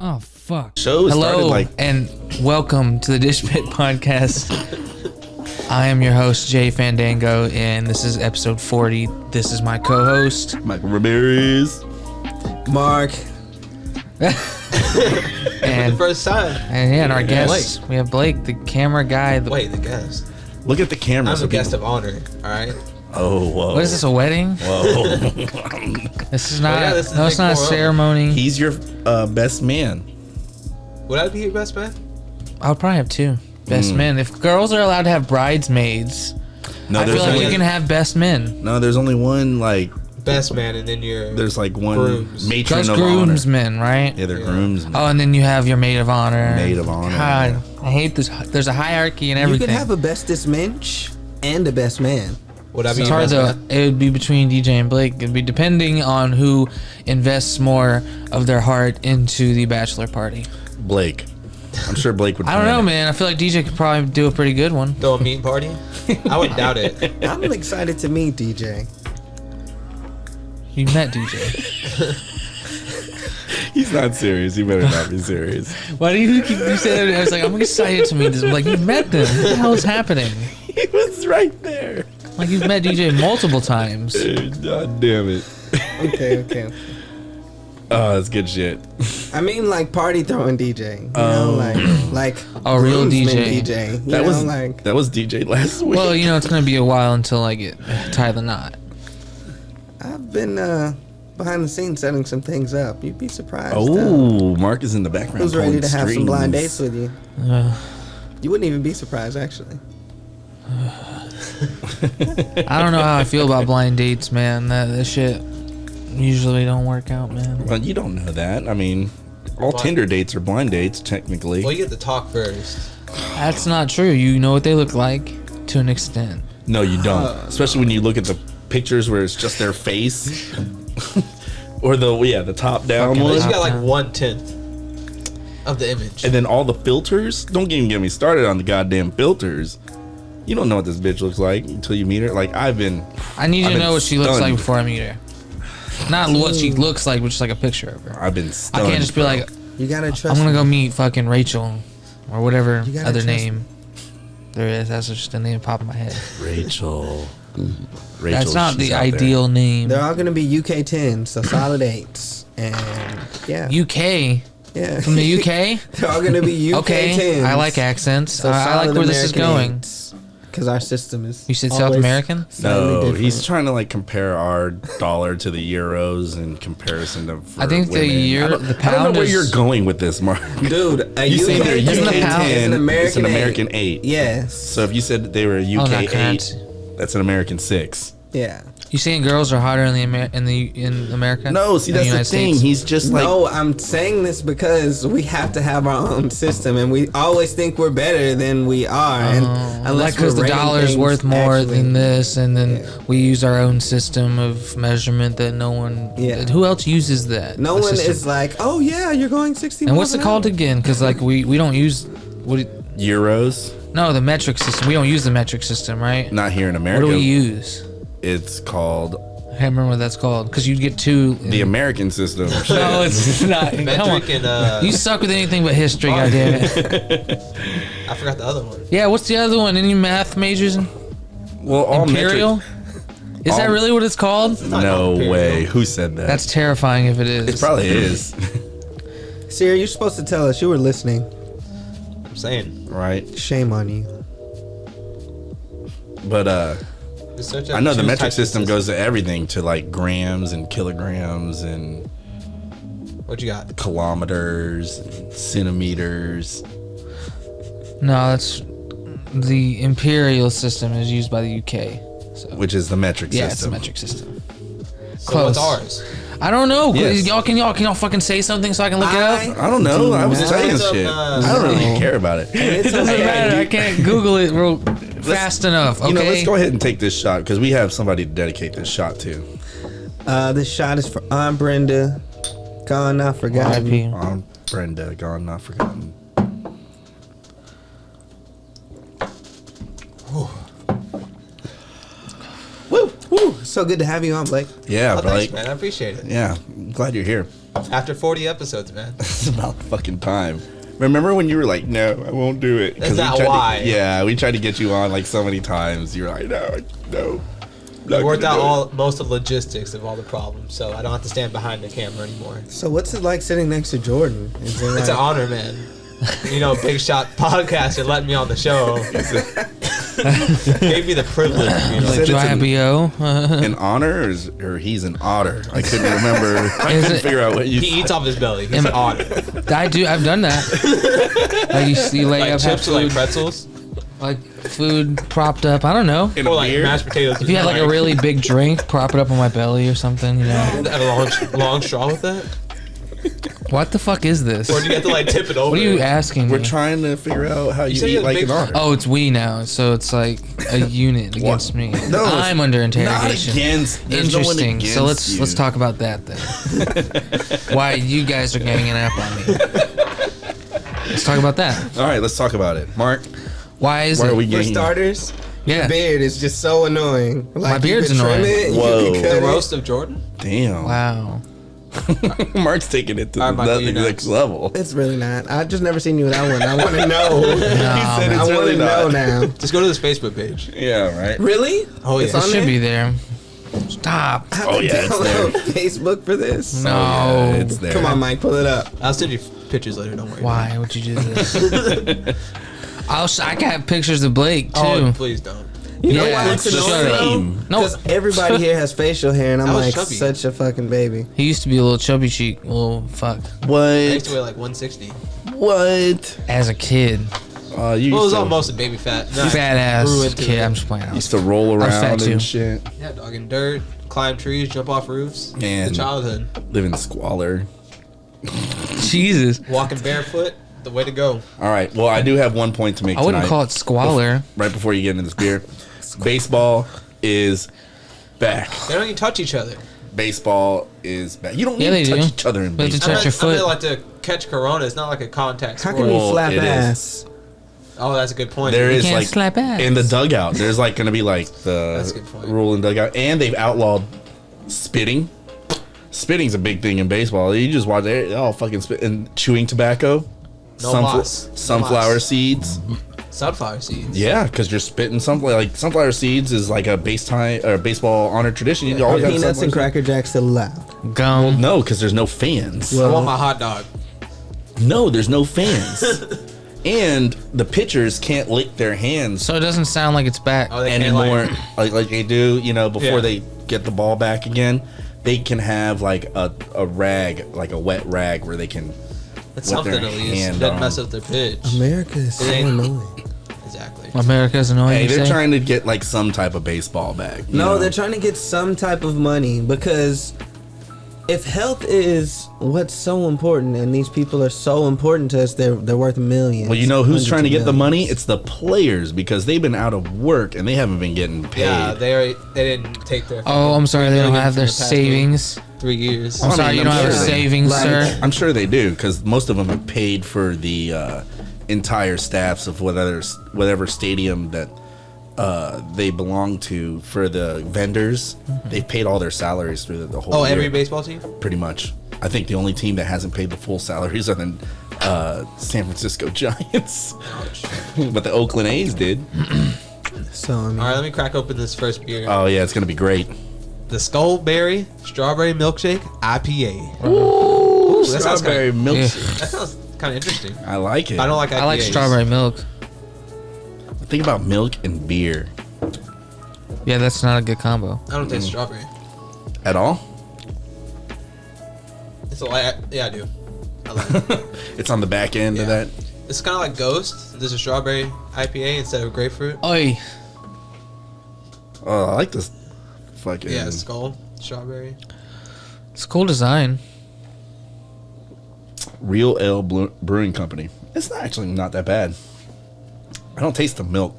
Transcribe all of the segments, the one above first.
Oh, fuck. Show started Hello, like and welcome to the Dish Pit Podcast. I am your host, Jay Fandango, and this is episode 40. This is my co-host. Michael Ramirez. Mark. And, First time. and our guest, we have Blake, the camera guy. Wait, the guest. Look at the camera. I'm the guest of honor. All right. Oh, whoa. What is this, a wedding? Whoa. This is not, yeah, this is no, it's Nick not a Morrell. ceremony. He's your best man. Would I be your best man? I'll probably have two best men. If girls are allowed to have bridesmaids, No, I feel like you can have best men. No, there's only one, like, Best man, and then your there's like one grooms. matron Those of honor. groomsmen, right? Yeah, they're Yeah. groomsmen. Oh, and then you have your maid of honor. Maid of honor, God, yeah. I hate this. There's a hierarchy and You everything. could have a bestest mensch and a best man. Would I be It's your hard best to. man? It would be between DJ and Blake. It'd be depending on who invests more of their heart into the bachelor party. Blake. I'm sure Blake would. I don't know, plan it. man. I feel like DJ could probably do a pretty good one. Throw a meat party? I would doubt it. I'm excited to meet DJ. You met DJ. He's not serious. He better not be serious. Why do you keep saying that? I was like, I'm excited to meet this. I'm like, you've met them. What the hell is happening? He was right there. Like, you've met DJ multiple times. Dude, God damn it. Okay. Oh, that's good shit. I mean, like party throwing DJ. You know, like Oh, real groomsman DJ. DJ. You That know, was like that was DJ last week. Well, you know, it's going to be a while until I get tie the knot. I've been behind the scenes setting some things up. You'd be surprised. Oh, Mark is in the background. who's ready pulling to have some blind strings. dates with you? You wouldn't even be surprised, actually. I don't know how I feel about blind dates, man. That shit usually don't work out, man. Well, you don't know that. I mean, all Blind- Tinder dates are blind dates, technically. Well, you have to talk first. That's not true. You know what they look like to an extent. No, you don't. Especially when you look at the pictures where it's just their face, or the top down Fucking Well, one, you got like down. 1/10 of the image. and then all the filters. Don't even get me started on the goddamn filters. You don't know what this bitch looks like until you meet her. Like I need you I've to been know what she looks like stunned. before I meet her. Not what she looks like, but just like a picture of her. I've been I stunned. can't just be bro. like, You gotta trust. I'm gonna me. go meet fucking Rachel or whatever You gotta other trust name there is. That's just the name popping my head. Rachel. That's not she's the out there. ideal name. They're all gonna be UK 10s, so solid 8s, and yeah, UK yeah. from the UK. They're all gonna be UK Okay, 10s. I like accents. So I like where this is going. Because our system is. You said South always American? slightly No, different. he's trying to like compare our dollar to the euros in comparison to. For I think the women. euro- I the don't pound know where is- you're going with this, Mark. Dude, a You say UK they're Isn't the UK pound- 10, is an American, it's an American 8. Yes. So if you said they were a UK not 8, currency. that's an American 6. Yeah. You saying girls are hotter in in America? No, see, than that's the United thing. States? He's just like. No, I'm saying this because we have to have our own system, and we always think we're better than we are. And like unless because we're the rating dollar's things worth more actually- than this, and then Yeah. we use our own system of measurement that no one. Yeah. Who else uses that? No A one system? is like, oh yeah, you're going 60. And what's miles it an called hour." again? Because like we don't use Euros, no the metric system. We don't use the metric system, right? not here in What America. do we use? It's called I can't remember what that's called. Because you'd get two. the American system. No, it's not. Come on. Metric and You suck with anything but history, goddammit. I forgot the other one. Yeah, what's the other one? Any math majors? Well, all Imperial? metric- Is that all- really what it's called? No Imperial. way. Who said that? That's terrifying if it is. It probably is. Sierra, you're supposed to tell us you were listening. I'm saying. Right. Shame on you. But Just search I up know the two metric types of system goes to everything, to like grams and kilograms and What you got? kilometers, and centimeters. No, that's the imperial system is used by the UK. So Which is the metric yeah, it's system. the metric system. So Close. what's ours? I don't know. Yes. Can y'all fucking say something so I can look it up? I don't know. I was Do saying not- shit. Uh, I don't really care about it. It's It doesn't okay. matter. I can't Google it real fast enough. Okay. You know, let's go ahead and take this shot because we have somebody to dedicate this shot to. This shot is for Aunt Brenda. Gone, not forgotten. RIP. On Brenda, gone not forgotten. Woo, woo. So good to have you on, Blake. Yeah, Oh, but thanks, like, man. I appreciate it. yeah, I'm glad you're here. After 40 episodes, man. It's about fucking time. Remember when you were like, "No, I won't do it." That's we not tried why. Yeah, we tried to get you on like so many times. You were like, "No." We worked out most of the logistics of all the problems, so I don't have to stand behind the camera anymore. So what's it like sitting next to Jordan? Is it It's an like, honor, man. You know, Big Shot Podcaster letting me on the show. Gave me the privilege, you know. said Do it's I have BO? an honor, or he's an otter? I couldn't remember. I Is couldn't it- figure out what you. He eats off his belly. He's an otter. I've done that. Like you lay Like up, have chips or like food, pretzels. like food propped up. I don't know. in Or a like beer. mashed potatoes. If you had like a really big drink, prop it up on my belly or something. You know. Have a long straw with that? What the fuck is this? Or do you have to like tip it over? What are you asking We're me? trying to figure out how you said you eat had like big- an otter. Oh, it's we now, so it's like a unit against me. No, it's I'm under Not interrogation. against. There's no one Interesting. So against you. let's talk about that then. Why you guys are ganging up on me? Let's talk about that. All right, let's talk about it. Mark, Why is why it? are we for getting? starters, Yeah. your beard is just so annoying. Like, you beard's could trim annoying. it, you Whoa. could cut The it. roast of Jordan? Damn. Wow. Mark's taking it to All right, Michael, the you're next next. level. It's really not. I just never seen you without one. I want to know. He said I it's want really to know not. now. Just go to this Facebook page. Yeah, right. Really? Oh, It's yeah. It on should there? be there. Stop. I have Oh, to yeah, it's download Facebook for this. No. Yeah, it's there. Come on, Mike, pull it up. I'll send you pictures later, don't worry. Why would you do this? I can have pictures of Blake too. Oh, please don't. You know Yeah, why it's shut annoying? up. No, Because everybody here has facial hair, and I'm I was like chubby. such a fucking baby. he used to be a little chubby cheek, little fuck, I What? used to weigh like 160. What? as a kid. You Well, it used was to, almost a baby fat. Nah, Fat grew ass into kid. it. I'm just playing. I was used to roll was fat around too. and shit. Yeah, dog in dirt, climb trees, jump off roofs. Man. The childhood. Live in squalor. Jesus. Walking barefoot, the way to go. All right. Well, I do have one point to make I wouldn't tonight. call it squalor. Right before you get into this beer, baseball is back. They don't even touch each other. Baseball is back. You don't Yeah, need to they touch do. each other in They have to baseball. touch your I mean, foot. like to catch corona. It's not like a contact How sport. can you Well, slap it is. ass? Oh, that's a good point. There is can't like slap ass. in the dugout. There's like going to be like That's a the good point. rule in dugout, and they've outlawed spitting. Spitting's a big thing in baseball. You just watch it, all fucking spit and chewing tobacco, No loss. No sunflower loss. seeds. Sunflower seeds. Yeah, because you're spitting something like sunflower seeds is like a baseball honor tradition. You Are always have peanuts and sunflower Cracker Jacks still allowed? Gum. No, because there's no fans. I want my hot dog. No, there's no fans. And the pitchers can't lick their hands So it doesn't sound like it's back. Oh, they can't, anymore like they do, before Yeah. they get the ball back again. They can have like a rag, like a wet rag where they can That's with something their at least. hand Doesn't on. mess up their pitch. America is so It ain't- annoying. Exactly. America's annoying. Hey, you they're say? trying to get like some type of baseball back. you No, know? they're trying to get some type of money because if health is what's so important and these people are so important to us, they're worth millions. Well, you know who's hundreds trying to of get the millions. money? It's the players because they've been out of work and they haven't been getting paid. Yeah, they didn't take their. Oh, I'm sorry. They don't million have from their the past savings. 3 years. I'm I sorry. mean, You don't I'm have sure they- savings, Like- sir. I'm sure they do because most of them have paid for the entire staffs of whatever stadium that they belong to for the vendors. They've paid all their salaries through the whole Oh, year. every baseball team. Pretty much. I think the only team that hasn't paid the full salaries are the San Francisco Giants. Ouch. But the Oakland A's did. So I mean, All right, let me crack open this first beer. Oh, yeah, it's going to be great. The Skullberry Strawberry Milkshake IPA. Ooh, that sounds strawberry kinda- milkshake. That sounds kind of interesting. I like it. I don't like IPAs. I like strawberry milk. Think about milk and beer. Yeah, that's not a good combo. I don't taste strawberry. At all? It's a light. Yeah, I do. I like it. It's on the back end of Yeah. that. It's kind of like Ghost. There's a strawberry IPA instead of grapefruit. Oi. Oh, I like this fucking... Yeah, Skull Strawberry. It's a cool design. Real Ale Brewing Company. It's not that bad. I don't taste the milk.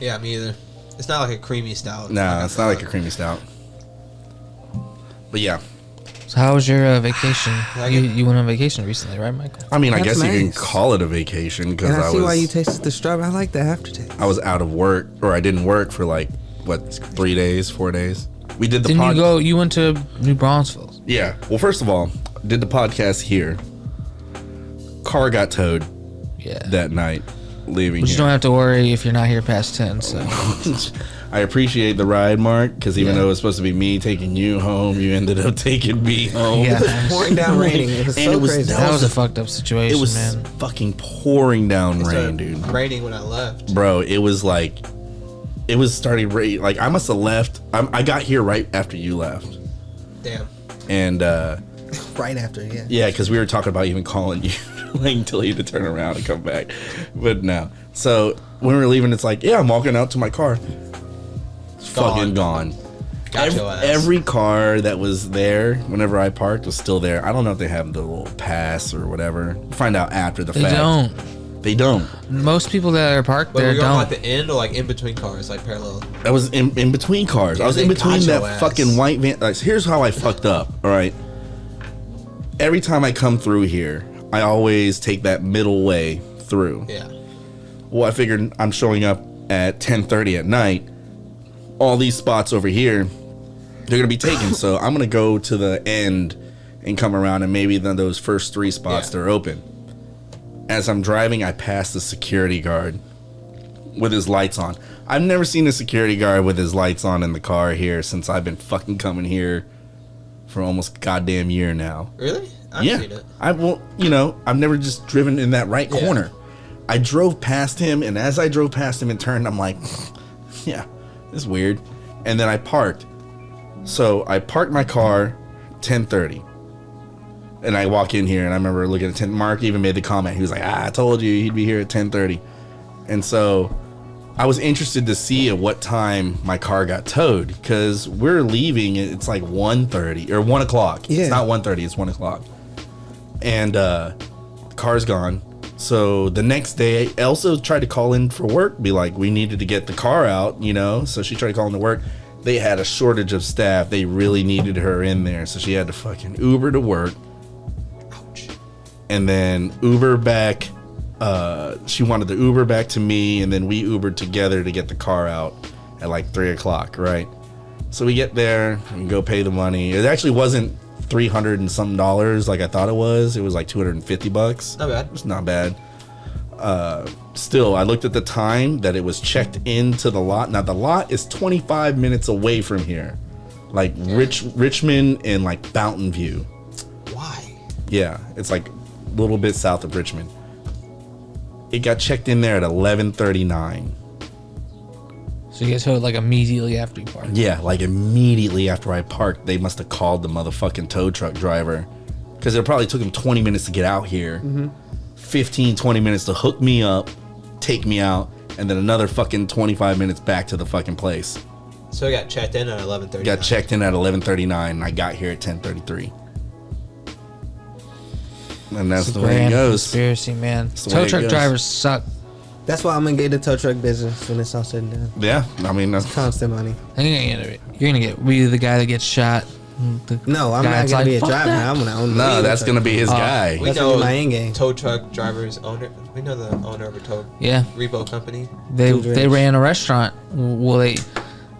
Yeah, me either. It's not like a creamy stout. Nah, it's not like a creamy stout. But yeah, So how was your vacation? Like You, it. you went on vacation recently, right, Michael? I mean, I That's guess you can nice. call it a vacation because and I I see why you was tasted the strawberry. I like the aftertaste. I was out of work, or I didn't work for like what 3 days, 4 days. We did the Didn't pod. you go? You went to New Braunfels. Yeah. Well, first of all, did the podcast here. Car got towed Yeah. that night, leaving But you here. don't have to worry if you're not here past 10. So I appreciate the ride, Mark, because even Yeah. though it was supposed to be me taking you home, you ended up taking me home. yeah, Pouring down raining. It was And so it was crazy. that that was a fucked up situation, It was man. fucking pouring down It rain, started dude. raining when I left. Bro, it was like, it was starting rain. Like, I must have left. I got here right after you left. Damn. And, Right after, yeah. yeah, because we were talking about even calling you, like, until you had to turn around and come back. But no. So, when we were leaving, it's like, yeah, I'm walking out to my car. It's fucking gone. Got your ass. Every car that was there whenever I parked was still there. I don't know if they have the little pass or whatever. Find out after the They fact. don't. They don't. Most people that are parked But there were you on don't. at the end or like in between cars, like parallel? I was in between cars. I was they in between got your that ass. fucking white van. Like, here's how I fucked up. All right. Every time I come through here, I always take that middle way through. Yeah. Well, I figured I'm showing up at 10:30 at night. All these spots over here, they're gonna be taken. So I'm gonna go to the end and come around, and maybe then those first 3 spots Yeah. they're open. As I'm driving, I pass the security guard with his lights on. I've never seen a security guard with his lights on in the car here since I've been fucking coming here for almost a goddamn year now. Really? I've Yeah, seen it. I will. You know, I've never just driven in that right Yeah. corner. I drove past him, and as I drove past him and turned, I'm like, yeah, this is weird. And then I parked. So I parked my car 10:30. And I walk in here, and I remember looking at 10. Mark even made the comment. He was like, I told you he'd be here at 10:30. And so I was interested to see at what time my car got towed, because we're leaving. It's like 1:30 or 1 o'clock. Yeah. It's not 1:30. It's 1 o'clock. And the car's gone. So the next day, Elsa tried to call in for work, be like, we needed to get the car out, you know? So she tried to call in to work. They had a shortage of staff. They really needed her in there. So she had to fucking Uber to work. Ouch. And then Uber back. She wanted to Uber back to me, and then we Ubered together to get the car out at like 3 o'clock, right? So we get there and go pay the money. It actually wasn't $300 and some like I thought it was. It was like $250. Not bad. It's not bad. Still, I looked at the time that it was checked into the lot. Now the lot is 25 minutes away from here, like Richmond and like Fountain View. Why? Yeah, it's like a little bit south of Richmond. It got checked in there at 11:39. So you get towed like immediately after you park. Yeah, like immediately after I parked, they must have called the motherfucking tow truck driver, because it probably took him 20 minutes to get out here, 15, 20 minutes to hook me up, take me out, and then another fucking 25 minutes back to the fucking place. So I got checked in at 11:30. Got checked in at 11:39, and I got here at 10:33. And that's the way it Grand goes. conspiracy, man. the way Tow it truck goes. drivers suck. That's why I'm gonna get the tow truck business when it's all said and done. Yeah, I mean, that's Constant money. You're gonna get be the guy that gets shot. No, I'm Guy not that's gonna like, be a "Fuck driver. that." I'm gonna own. no, the that's truck. gonna be his guy. We That's know gonna be my end game. tow truck drivers owner. We know the owner of a tow Yeah, repo company. they Dude, they rich. ran a restaurant. Well,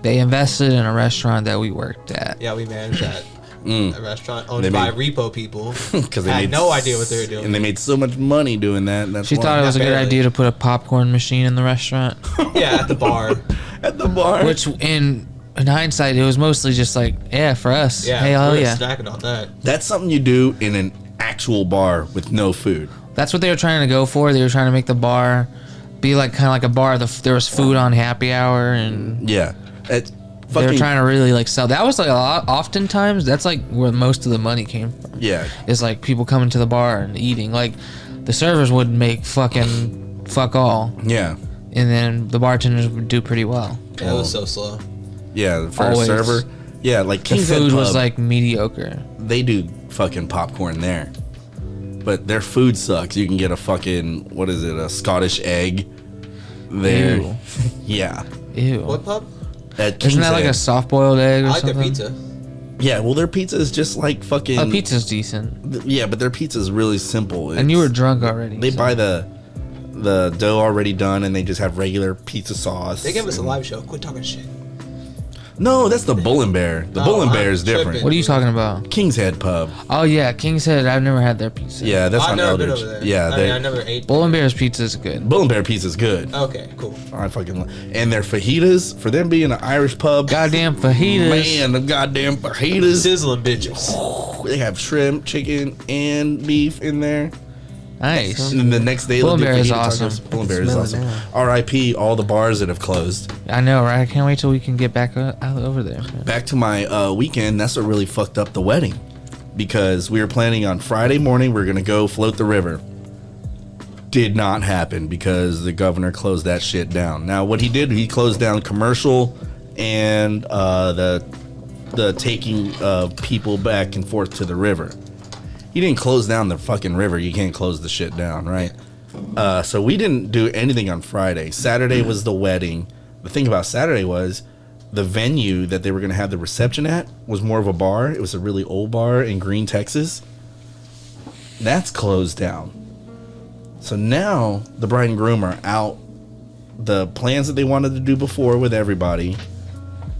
they invested in a restaurant that we worked at. Yeah, we managed that. A restaurant owned They by made- repo people. Because Had no idea what they were doing. and they made so much money doing that. And that's She why. thought it was a good barely. idea to put a popcorn machine in the restaurant, Yeah, at the bar. at the bar. which in hindsight it was mostly just like, yeah, for us. Yeah, Hey, we hell were yeah. snacking on that. That's something you do in an actual bar with no food. That's what they were trying to go for. They were trying to make the bar be like kind of like a bar. There was food on happy hour, and Yeah, it they were fucking trying to really like sell. That was like a lot. Oftentimes, that's like where most of the money came from. yeah. Is like people coming to the bar and eating. Like the servers would make fucking fuck all, Yeah, and then the bartenders would do pretty well. Yeah, it was so slow. yeah. For Always. a server, yeah, like The King's Head food was Pub, like mediocre. they do fucking popcorn there, but their food sucks. You can get a fucking what is it? A Scottish egg there. Ew. Yeah, Ew. What pub? at King's Isn't that like Head. a soft boiled egg or I like something? their pizza. Yeah, well, their pizza is just like fucking. Oh, pizza's decent. Yeah, but their pizza is really simple. And you were It's- drunk already. They so- buy the dough already done, and they just have regular pizza sauce. They gave us a and- live show. Quit talking shit. No, that's the Bull and Bear. The Bull and I'm Bear is different. tripping. What are you talking about? King's Head Pub. Oh yeah, King's Head. I've never had their pizza. Yeah, that's I've on never been Eldridge. over there. Yeah, I mean, I never ate. Bull and Bear's pizza is good. Bull and Bear pizza is good. Okay, cool. I fucking and their fajitas, for them being an Irish pub. Goddamn fajitas. Man, the goddamn fajitas. Sizzling bitches. They have shrimp, chicken, and beef in there. Nice. And then the next day, Bull and they'll do Bear is fajita awesome. tacos. Bull and Bear is Smell it awesome. now. R.I.P. all the bars that have closed. I know, right? I can't wait till we can get back out over there. Man. Back to my weekend. That's what really fucked up the wedding, because we were planning on Friday morning. We are gonna go float the river. Did not happen because the governor closed that shit down. Now, what he did, he closed down commercial and the taking people back and forth to the river. He didn't close down the fucking river. You can't close the shit down, right? So we didn't do anything on Friday. Saturday was the wedding. The thing about Saturday was the venue that they were going to have the reception at was more of a bar. It was a really old bar in Green, Texas. That's closed down. So now the bride and groom are out. The plans that they wanted to do before with everybody.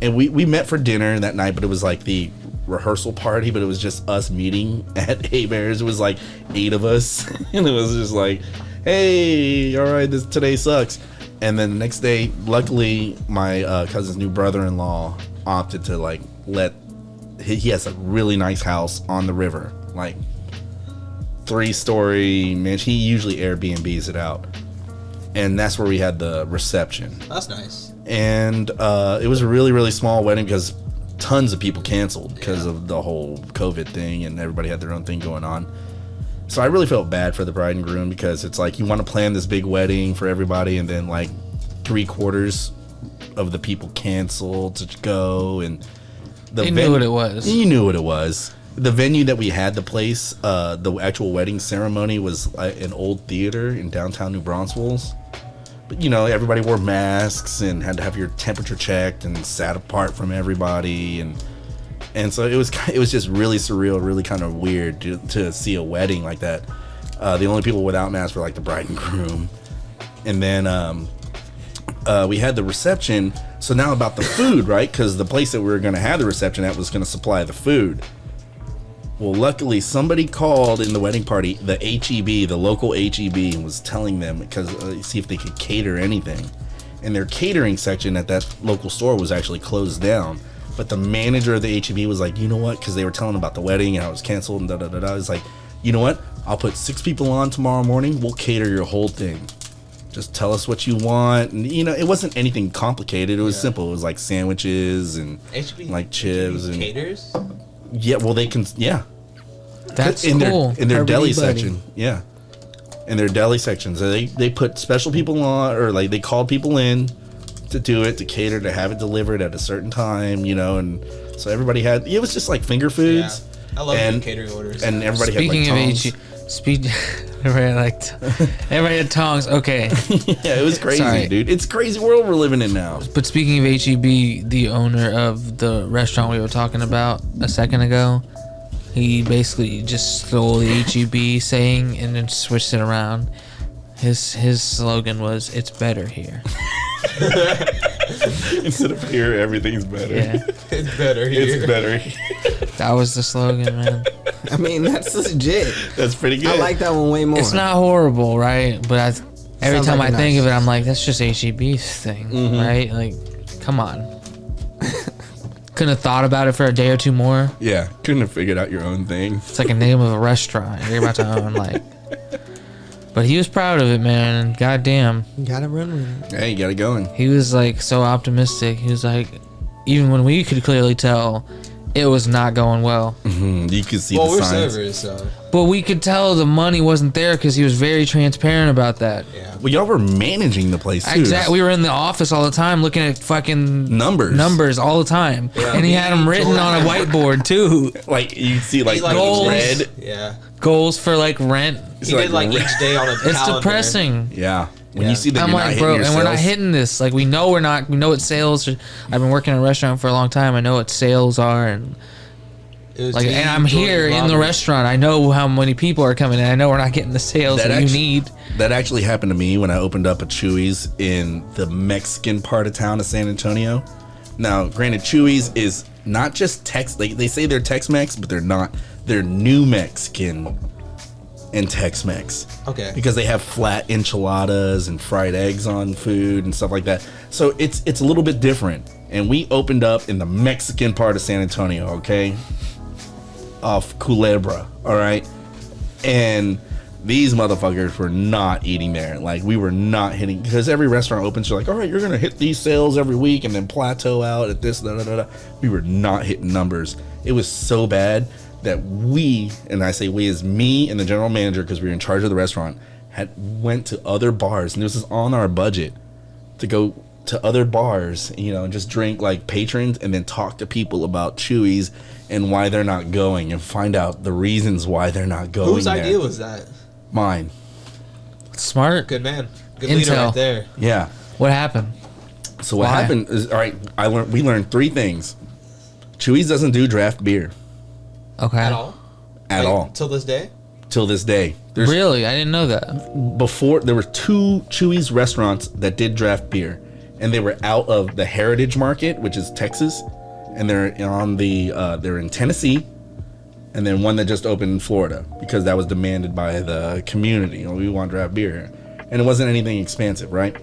And we met for dinner that night, but it was like the rehearsal party, but it was just us meeting at Bears. It was like 8 of us. And it was just like, hey, all right, today sucks. And then the next day, luckily, my cousin's new brother-in-law opted to like he has a really nice house on the river, like 3-story mansion. He usually Airbnbs it out, and that's where we had the reception. That's nice. And it was a really, really small wedding because tons of people canceled because of the whole COVID thing, and everybody had their own thing going on. So I really felt bad for the bride and groom, because it's like you want to plan this big wedding for everybody, and then like 3/4 of the people canceled to go, and You knew what it was. You knew what it was. The venue that we had, the place, the actual wedding ceremony was an old theater in downtown New Braunfels. But you know, everybody wore masks and had to have your temperature checked and sat apart from everybody, and so it was just really surreal, really kind of weird to see a wedding like that. The only people without masks were like the bride and groom, and then we had the reception. So now about the food, right? Because the place that we were going to have the reception at was going to supply the food. Well, luckily somebody called in the wedding party, the HEB, the local HEB, and was telling them because see if they could cater anything. And their catering section at that local store was actually closed down. But the manager of the HEB was like, you know what? Because they were telling about the wedding and how it was canceled and da-da-da-da. I was like, you know what? I'll put 6 people on tomorrow morning. We'll cater your whole thing. Just tell us what you want. And, you know, it wasn't anything complicated. It was simple. It was like sandwiches and HB, like chips. And caters? yeah, well, they can, yeah. That's in cool. their Everybody deli buddy. section, yeah. In their deli section, so they put special people on, or like they called people in to do it, to cater, to have it delivered at a certain time, you know, and so everybody had. It was just like finger foods. Yeah. I love doing catering orders. and everybody Speaking had like of tongs. everybody had tongs. Okay, Yeah, it was crazy, Sorry. dude. It's a crazy world we're living in now. but speaking of HEB, the owner of the restaurant we were talking about a second ago, he basically just stole the HEB saying and then switched it around. His slogan was, "It's better here." Instead of here, everything's better. Yeah, It's better here. It's better. that was the slogan, man. I mean, that's legit. That's pretty good. I like that one way more. It's not horrible, right? But every Sounds time like I a think nice- of it, I'm like, that's just HEB's thing, right? Like, come on. Couldn't have thought about it for a day or two more. Yeah, couldn't have figured out your own thing. It's like a name of a restaurant you're about to own, like. But he was proud of it, man. And goddamn, You gotta run with it. Hey, you got it going. he was like so optimistic. He was like, even when we could clearly tell it was not going well, You could see Well, the we're signs. servers, so but we could tell the money wasn't there because he was very transparent about that. yeah. Well, y'all were managing the place too. Exactly. We were in the office all the time looking at fucking Numbers. all the time, Yeah. and he had them written on a whiteboard too. Like you see, like, He, like, goals. red. Yeah. Goals for like rent. He did like each day on a calendar. It's depressing. Yeah. When Yeah. you see that I'm you're like, not bro, hitting your and we're not sales, hitting this. Like, we know we're not. We know what sales. I've been working in a restaurant for a long time. I know what sales are, and It was like, me, and I'm Jordan, here in the Robert. restaurant. I know how many people are coming in. I know we're not getting the sales that, you need. That actually happened to me when I opened up a Chuy's in the Mexican part of town of San Antonio. Now, granted, Chewy's is not just Tex. They say they're Tex-Mex, but they're not. They're New Mexican and Tex-Mex. Okay. Because they have flat enchiladas and fried eggs on food and stuff like that. So it's a little bit different. And we opened up in the Mexican part of San Antonio, okay? Off Culebra, all right? And these motherfuckers were not eating there. Like, we were not hitting, because every restaurant opens, you're like, all right, you're going to hit these sales every week and then plateau out at this, da, da, da, da. We were not hitting numbers. It was so bad that we, and I say we as me and the general manager, because we were in charge of the restaurant, went to other bars, and this is on our budget, to go to other bars, and just drink like patrons and then talk to people about Chewy's and why they're not going and find out the reasons why they're not going. Whose there. idea was that? Mine. Smart. Good man. Good leader Intel. right there. Yeah. What happened? So what Why? happened is, all right, we learned 3 things. Chewy's doesn't do draft beer Okay. At all? at all Till this day? till this day. There's Really? I didn't know that. before there were 2 Chewy's restaurants that did draft beer, and they were out of the Heritage Market, which is Texas, and they're on they're in Tennessee, and then one that just opened in Florida because that was demanded by the community. We want draft beer here, and it wasn't anything expensive, right?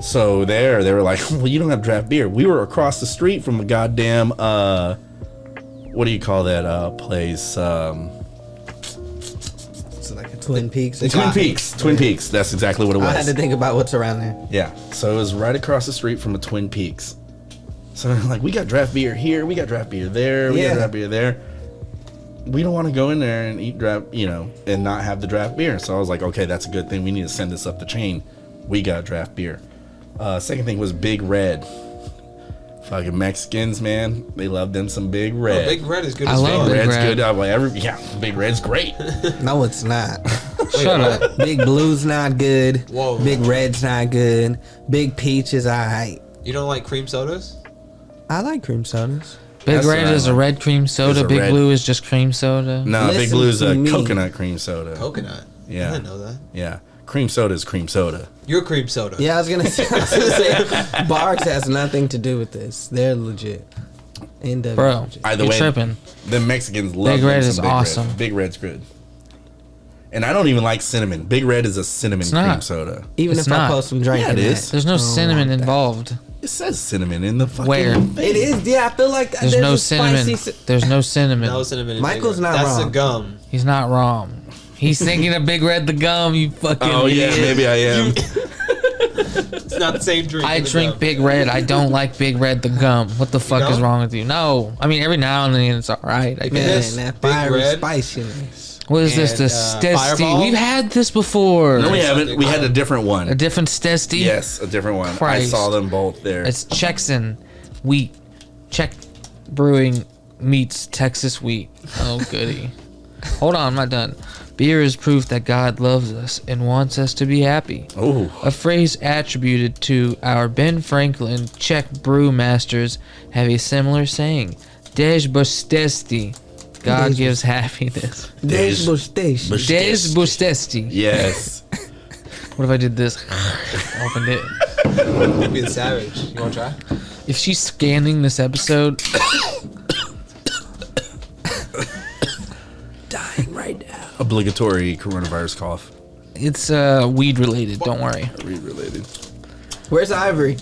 So they were like, well, you don't have draft beer. We were across the street from a goddamn what do you call that place? It's like a Twin Peaks. Twin Peaks. Twin Peaks. That's exactly what it was. I had to think about what's around there. Yeah, so it was right across the street from a Twin Peaks. So like, we got draft beer here, we got draft beer there, we got draft beer there. We don't want to go in there and eat draft, and not have the draft beer. So I was like, okay, that's a good thing. We need to send this up the chain. We got draft beer. Second thing was Big Red. Fucking Mexicans, man, they love them some Big Red. Oh, Big Red is good I as love well. Big Red's Red. good. I'm like, Big Red's great. No, it's not. Shut up. Big Blue's not good. Whoa. Big Red's not good. Big Peach is alright. You don't like cream sodas? I like cream sodas. Big That's Red what I is a like. red cream soda. It's a Big red- Blue is just cream soda. No, Big Listen Blue's to a me. coconut cream soda. Coconut. Yeah. I didn't know that. Yeah, cream soda is cream soda. Your cream soda. Yeah, I was gonna say, Barks has nothing to do with this. They're legit. NW Bro, legit. Either you're way, tripping. the Mexicans love Big them Red some is Big Red. awesome. Big Red's good. And I don't even like cinnamon. Big Red is a cinnamon It's cream not. soda. Even it's if I not. post some drink Yeah, in it that. is. There's no I don't cinnamon want that. involved. It says cinnamon in the fucking Where? thing. It is, yeah. I feel like There's no a cinnamon. spicy There's no cinnamon. No cinnamon. in Michael's Big Red. not That's wrong. the gum. He's not wrong. He's thinking of Big Red the gum. You fucking Oh yeah, idiot. maybe I am. It's not the same drink. I in the drink gum. Big Red. I don't like Big Red the gum. What the fuck is don't? wrong with you? No. I mean, every now and then it's all right, I Man, guess. that Big fiery Red. spiciness. What is this? And, The Stesty? Fireball? We've had this before. No, we haven't. We had a different A one. different Stesty? Yes, a different one. Christ. I saw them both there. It's Czechson wheat. Czech brewing meets Texas wheat. Oh, goody. Hold on, I'm not done. Beer is proof that God loves us and wants us to be happy. Oh, A phrase attributed to our Ben Franklin Czech brewmasters have a similar saying. Dej bostesti. God Dej gives happiness. There's Bustation. Bush- Dej bostesti. yes. What if I did this? Opened it. You're being savage. You want to try? If she's scanning this episode, Dying right now. Obligatory coronavirus cough. it's weed related. Don't worry. Read related. Where's Ivory?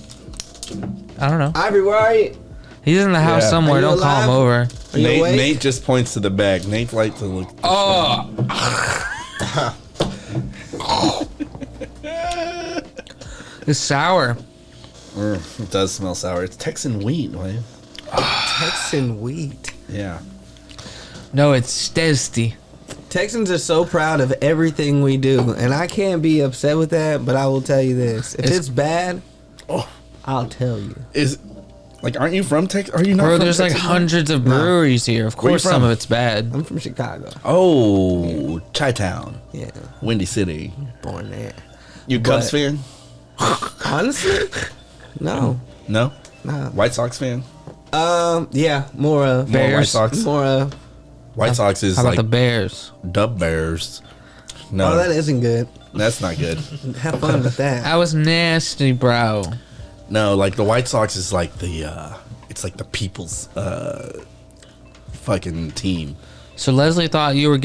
I don't know. Ivory, where are you? He's in the house Yeah. somewhere. Are you Don't call him alive? over. Are you awake? Nate just points to the bag. Nate likes to look. Oh. It's sour. It does smell sour. It's Texan wheat, man. Texan wheat. Yeah. No, it's Stesty. Texans are so proud of everything we do, and I can't be upset with that. But I will tell you this: if It's- it's bad, Oh, I'll tell you. is like, aren't you from Texas? Are you not? Bro, from there's like Texas? hundreds of breweries here. Of Where you course, some from? of it's bad. I'm from Chicago. Oh, Chi-Town, Yeah, Windy City. born there. You Cubs fan? Honestly, no, No. nah. White Sox fan? Yeah, more More White Bears. Sox. more. White Sox is How about like the Bears? Dub Bears. No, Oh, that isn't good. that's not good. Have fun with that. That was nasty, bro. No, like the White Sox is like it's like the people's fucking team. So Leslie thought you were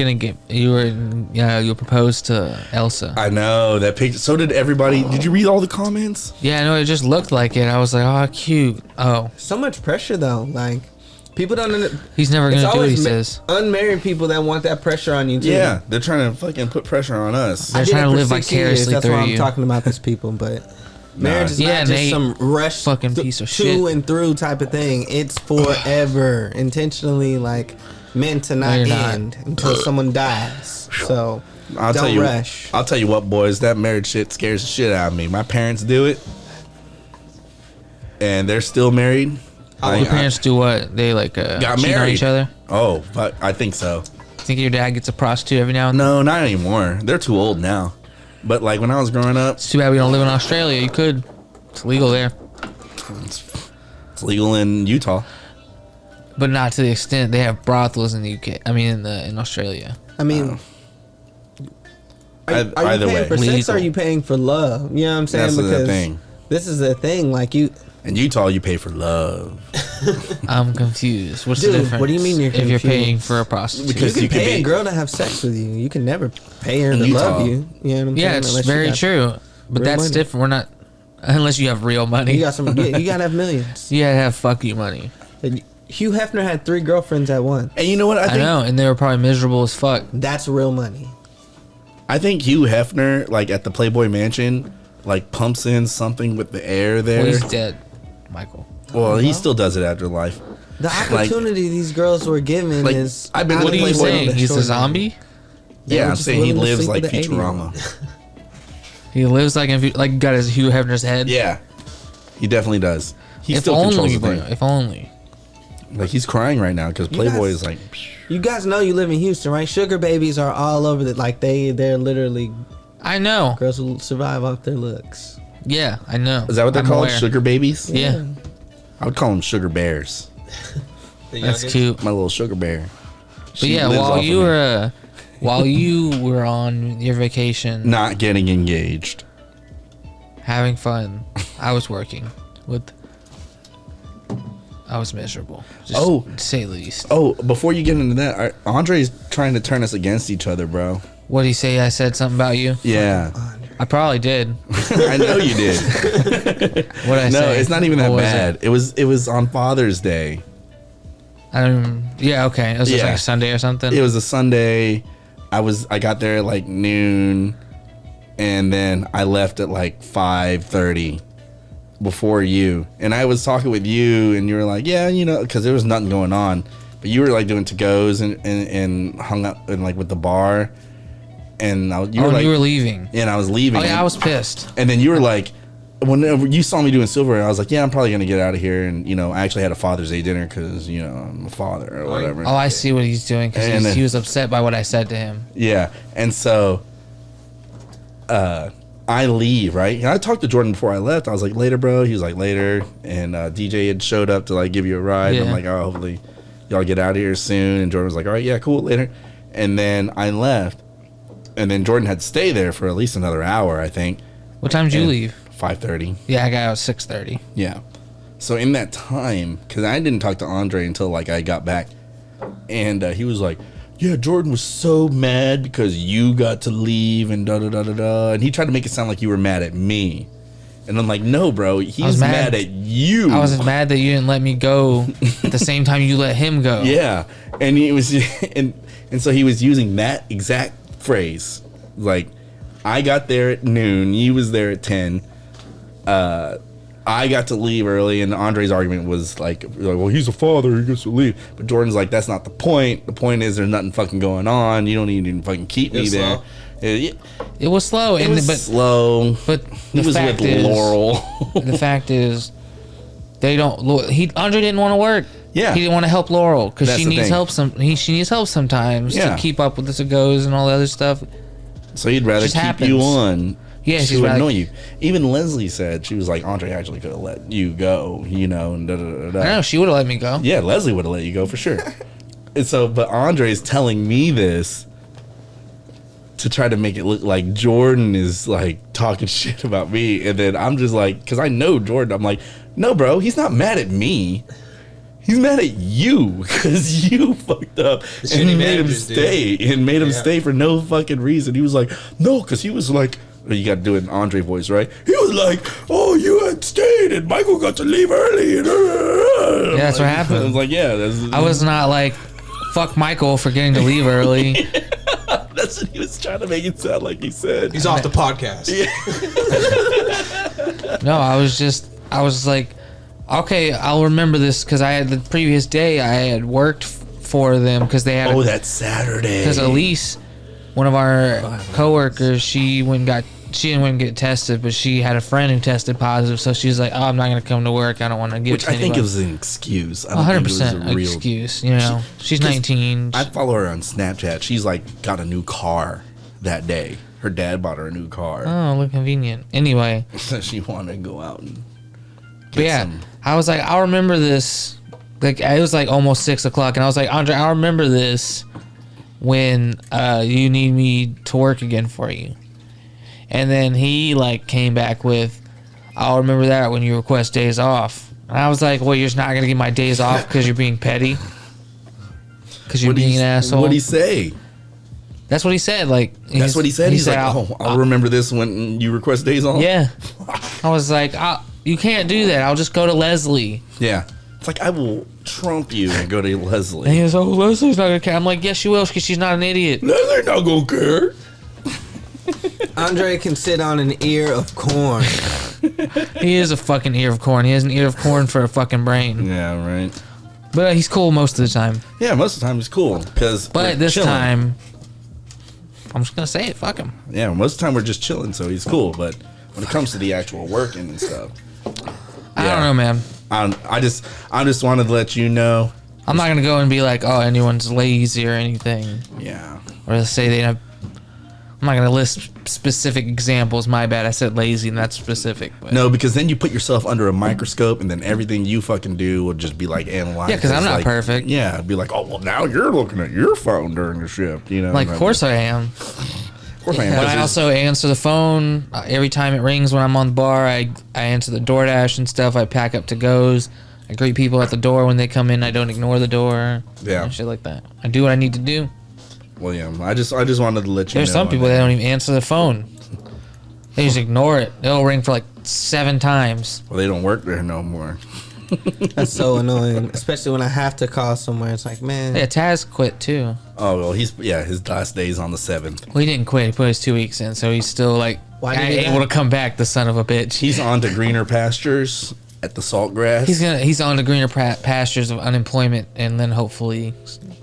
you proposed to Elsa. I know that picture. So did everybody. Did you read all the comments? Yeah, I know. It just looked like it. I was like, oh, cute. Oh, So much pressure though. Like people don't. he's never It's gonna do what he always says. unmarried people that want that pressure on you too. Yeah, they're trying to fucking put pressure on us. They're I did trying it to for live 6 years, vicariously That's through why I'm you. talking about these people, but marriage is Yeah, not just Nate, some rush fucking piece of to shit. and through type of thing. It's forever, intentionally like meant to No, not you're not. end until someone dies. So I'll don't tell you. rush. I'll tell you what, boys. That marriage shit scares the shit out of me. My parents do it, and they're still married. Your parents do what? They like got cheat on married. each other? Oh, but I think so. Think your dad gets a prostitute every now and then? No, not anymore. They're too old now. But like when I was growing up, It's too bad we don't live in Australia. You could. It's legal there. it's legal in Utah. But not to the extent they have brothels in the UK. I mean, in Australia. I mean, are you Either paying way. for sex or Legal. are you paying for love? You know what I'm saying? That's the Because thing. this is the thing. Like you, In Utah, you pay for love. I'm confused. What's Dude, the difference? what do you mean you're if you're confused? paying for a prostitute? Because you you can could pay be- a girl to have sex with you. You can never pay her In to Utah. love you. You know what I'm yeah, saying? it's Unless you very got- true. But real that's money. different. We're not unless you have real money. You got some. You gotta have millions. You gotta have fuck you money. And Hugh Hefner had 3 girlfriends at once. And you know what? I know, and they were probably miserable as fuck. That's real money. I think Hugh Hefner, like at the Playboy Mansion, like pumps in something with the air there. Well, he's dead, Michael. Well, he still does it after life. The opportunity these girls were given like, is. I've been out What of are you this world saying? He's a extraordinary. zombie? They Yeah, were I'm just saying he willing to lives sleep like with an Futurama. He lives like like got his Hugh Hefner's head. Yeah, he definitely does. He If still controls only, the bro. thing. If only. Like he's crying right now because Playboy guys- is like. You guys know you live in Houston, right? Sugar babies are all over the. Like they're literally I know. girls who survive off their looks. Yeah, I know. Is that what they're I'm called? aware. Sugar babies? Yeah, I would call them sugar bears. The that's youngest. cute. My little sugar bear. But She yeah, lives off while of you me. were while you were on your vacation, Not getting engaged. having fun, I was working with. I was miserable. Just Oh. to say the least. Oh, before you get into that, Andre's trying to turn us against each other, bro. What did he say? I said something about you. Yeah, I probably did. I know you did. What did I No, say? it's not even that What was bad. It was on Father's Day. I don't. Yeah. Okay. It was just Yeah. like a Sunday or something. It was a Sunday. I got there at like noon, and then I left at like 5:30 before you. And I was talking with you, and you were like, "Yeah, you know," because there was nothing going on. But you were like doing to goes and hung up and like with the bar, and you were like, you were leaving. and I was leaving. Oh yeah, I was pissed. And then you were like, whenever you saw me doing silver, I was like, yeah, I'm probably gonna get out of here. And you know, I actually had a Father's Day dinner because you know I'm a father or whatever. Oh, I see what he's doing because And, he was upset by what I said to him. Yeah, and so, I leave right. And I talked to Jordan before I left. I was like, later, bro. He was like, later. And DJ had showed up to like give you a ride. And I'm Yeah. like, oh, hopefully y'all get out of here soon. And Jordan was like, all right, yeah, cool, later. And then I left, and then Jordan had to stay there for at least another hour, I think. What time did you And leave? 5:30. Yeah, I got out at 6:30. Yeah. So in that time, because I didn't talk to Andre until like I got back, and he was like, "Yeah, Jordan was so mad because you got to leave and da da da da da," and he tried to make it sound like you were mad at me, and I'm like, "No, bro, he's mad at you." I was mad that you didn't let me go at the same time you let him go. Yeah, and he was, and so he was using that exact phrase, like, I got there at noon, he was there at 10. I got to leave early, and Andre's argument was like, well, he's a father, he gets to leave. But Jordan's like, that's not the point. The point is there's nothing fucking going on. You don't need to fucking keep me was there. slow. It was slow, It and was but slow. but He the was fact with is, Laurel. the fact is, they don't. Andre didn't want to work. Yeah. he didn't want to help Laurel because That's she the needs thing. help. She needs help sometimes Yeah. to keep up with the goes and all the other stuff. So he'd rather Just keep you happens. on. Yeah, she she's would rather- annoy you. Even Leslie said, she was like, Andre actually could have let you go, you know, and da da da da. I know she would have let me go. Yeah, Leslie would have let you go for sure. And so, but Andre's telling me this to try to make it look like Jordan is like talking shit about me. And then I'm just like, because I know Jordan, I'm like, no, bro, he's not mad at me. He's mad at you because you fucked up and shitty made him managers, dude. stay and made him Yeah. stay for no fucking reason. He was like, no, because he was like, you got to do it in Andre voice, right? He was like, oh, you had stayed and Michael got to leave early. Yeah, that's what happened. I was like, yeah. I was not like, fuck Michael for getting to leave early. That's what he was trying to make it sound like he said. He's off the podcast. No, I was like, okay, I'll remember this because I had the previous day I had worked for them because they had. Oh, that Saturday. Because Elise, one of our coworkers, she didn't went and get tested, but she had a friend who tested positive, so she was like, "Oh, I'm not gonna come to work. I don't want to give Which it to I think anybody." it was an excuse. I don't think it was a 100% real excuse. You know, she's 19. I follow her on Snapchat. She's like got a new car that day. Her dad bought her a new car. Oh, look convenient. Anyway, So she wanted to go out and but yeah, I was like, I'll remember this. Like it was like almost 6 o'clock, and I was like, Andre, I'll remember this when you need me to work again for you. And then he like came back with, I'll remember that when you request days off. And I was like, well, you're just not gonna give my days off because you're being petty, because you're being an asshole. What'd he say? That's what he said. Like That's what he said. He's like, I'll- I'll remember this when you request days off. Yeah. I was like, you can't do that. I'll just go to Leslie. Yeah. It's like, I will trump you and go to And Leslie. he was, oh, Leslie's not gonna care. I'm like, yes, she will, because she's not an idiot. Leslie not gonna care. Andre can sit on an ear of corn. He is a fucking ear of corn. He has an ear of corn for a fucking brain. Yeah, right. But he's cool most of the time. Yeah, most of the time he's cool. But this time, I'm just gonna say it. Fuck him. Yeah, most of the time we're just chilling, so he's cool. But when it comes to the actual working and stuff, I don't know, man. I just wanted to let you know. I'm not gonna go and be like, oh, anyone's lazy or anything, Yeah. or say they have. I'm not gonna list specific examples. My bad. I said lazy, and that's specific. But. No, because then you put yourself under a microscope, and then everything you fucking do will just be like analyzed. Yeah, 'cause I'm as, not like, perfect. Yeah, it'd be like, oh well, now you're looking at your phone during the shift. You know, Like, of course I am. of course I am. But 'cause I it's- also answer the phone every time it rings when I'm on the bar. I answer the DoorDash and stuff. I pack up to goes. I greet people at the door when they come in. I don't ignore the door. Yeah. And shit like that. I do what I need to do. Well, yeah, I just wanted to let you There's know. some people that don't even answer the phone. They just ignore it. It'll ring for like 7 times. Well, they don't work there no more. That's so annoying, especially when I have to call somewhere. It's like, man, Yeah, Taz quit too. Oh well, his last day is on the 7th. Well, he didn't quit. He put his 2 weeks in, so he's still like Why did he able not? to come back. The son of a bitch. He's on to greener pastures at the Saltgrass. He's on the greener pastures of unemployment, and then hopefully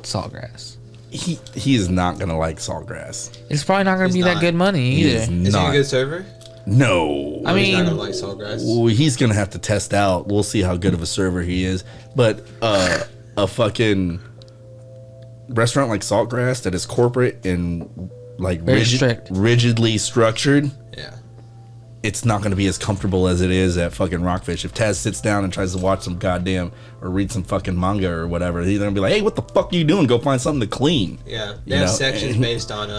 Saltgrass. He is not gonna like Saltgrass. It's probably not going to He's be that not. good money He either. is Is he not. a good server? No. I He's not mean, gonna like Saltgrass. Well, he's gonna have to test out. We'll see how good of a server he is. But a fucking restaurant like Saltgrass that is corporate and like Very strict. rigidly structured, Yeah. it's not gonna be as comfortable as it is at fucking Rockfish. If Taz sits down and tries to watch some goddamn or read some fucking manga or whatever, he's gonna be like, "Hey, what the fuck are you doing? Go find something to clean." Yeah. You They have know, sections and- based on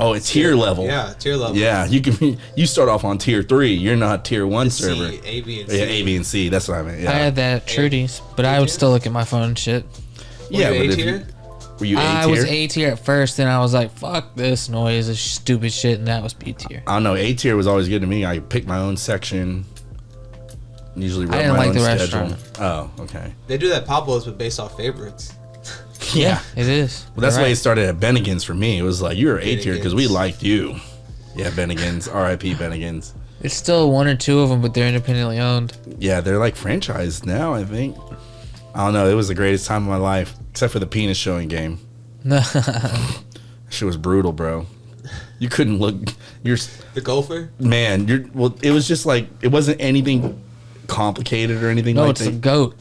Oh, it's tier level. Yeah, tier level. Yeah, you start off on tier 3. You're not tier 1 C, server. A, B, and C. Yeah, A, B, and C. That's what I meant. Yeah. I had that at Trudy's, but I would tier? still look at my phone and shit. Yeah, Were you but A if tier? you, were you A I tier? was A tier at first, then I was like, fuck this noise, this stupid shit, and that was B tier. I don't know. A tier was always good to me. I picked my own section. Usually run didn't my like own the schedule. restaurant. Oh, okay. They do that Pablo's, but based off favorites. Yeah. It is. Well, that's You're why it right. started at Bennigan's for me. It was like, you're A tier because we Bennigan's. liked you. Yeah, Bennigan's. R.I.P. Bennigan's. It's still 1 or 2 of them, but they're independently owned. Yeah, they're like franchised now, I think. I don't know. It was the greatest time of my life, except for the penis showing game. Shit was brutal, bro. You couldn't look. You're The Gopher? man. You're well. It was just like it wasn't anything complicated or anything No, like it's that. the GOAT.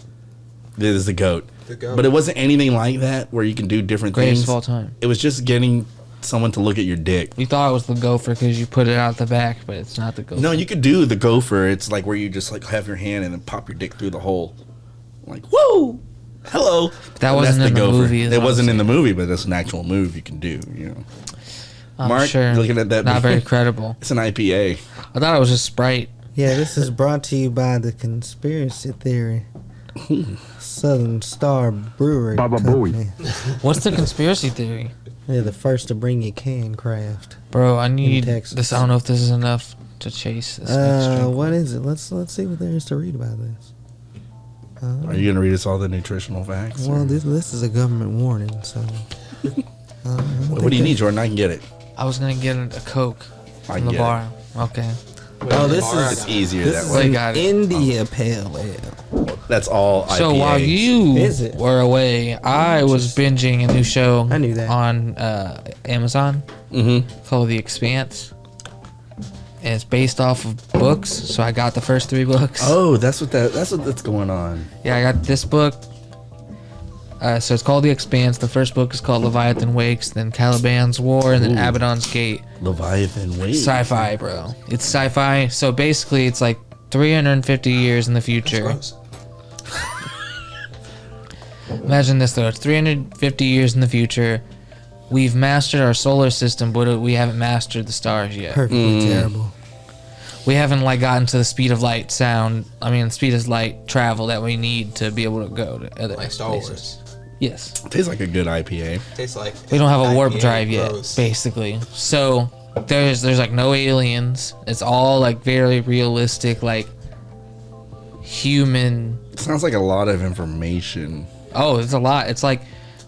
It is the goat. The goat. But it wasn't anything like that where you can do different Greatest things. of all time. It was just getting someone to look at your dick. You thought it was the Gopher because you put it out the back, but it's not the Gopher. No, you could do the gopher. It's like where you just like have your hand and then pop your dick through the hole. Like, whoa, hello. That And wasn't that's in the movie, is It what I'm wasn't in the saying. movie, but that's an actual move you can do. You know, I'm Mark, sure. looking at that, Not very credible. It's an IPA. I thought it was just Sprite. yeah, this is brought to you by the conspiracy theory. Southern Star Brewery Baba Company. What's the conspiracy theory? They're the first to bring you canned craft. Bro, I need Texas. this. I don't know if this is enough to chase this next drink. What is it? Let's see what there is to read about this. Are you gonna read us all the nutritional facts? Well, or- this is a government warning, so. what do you need, Jordan? I can get it. I was gonna get a Coke I from can the get bar. Okay. Oh, this It's easier This that is way. They got it. India Pale Ale. That's all. So IPA. while you Is it? were away, I was binging a new show I knew that. on Amazon called The Expanse. And it's based off of books, so I got the first 3 books. Oh, that's what's going on. Yeah, I got this book. So it's called The Expanse. The first book is called Leviathan Wakes, then Caliban's War, and then Ooh. Abaddon's Gate. Leviathan Wait. Sci-fi, bro. It's sci-fi. So basically, it's like 350 years in the future. Gross. Imagine this though. It's 350 years in the future. We've mastered our solar system, but we haven't mastered the stars yet. Perfectly terrible. We haven't like gotten to the speed of light speed of light travel that we need to be able to go to other Like Star places. Wars. Yes. Tastes like a good IPA. Tastes like We don't have a warp IPA drive yet, gross. basically. So there's like no aliens. It's all like very realistic, like human. Sounds like a lot of information. Oh, it's a lot. It's like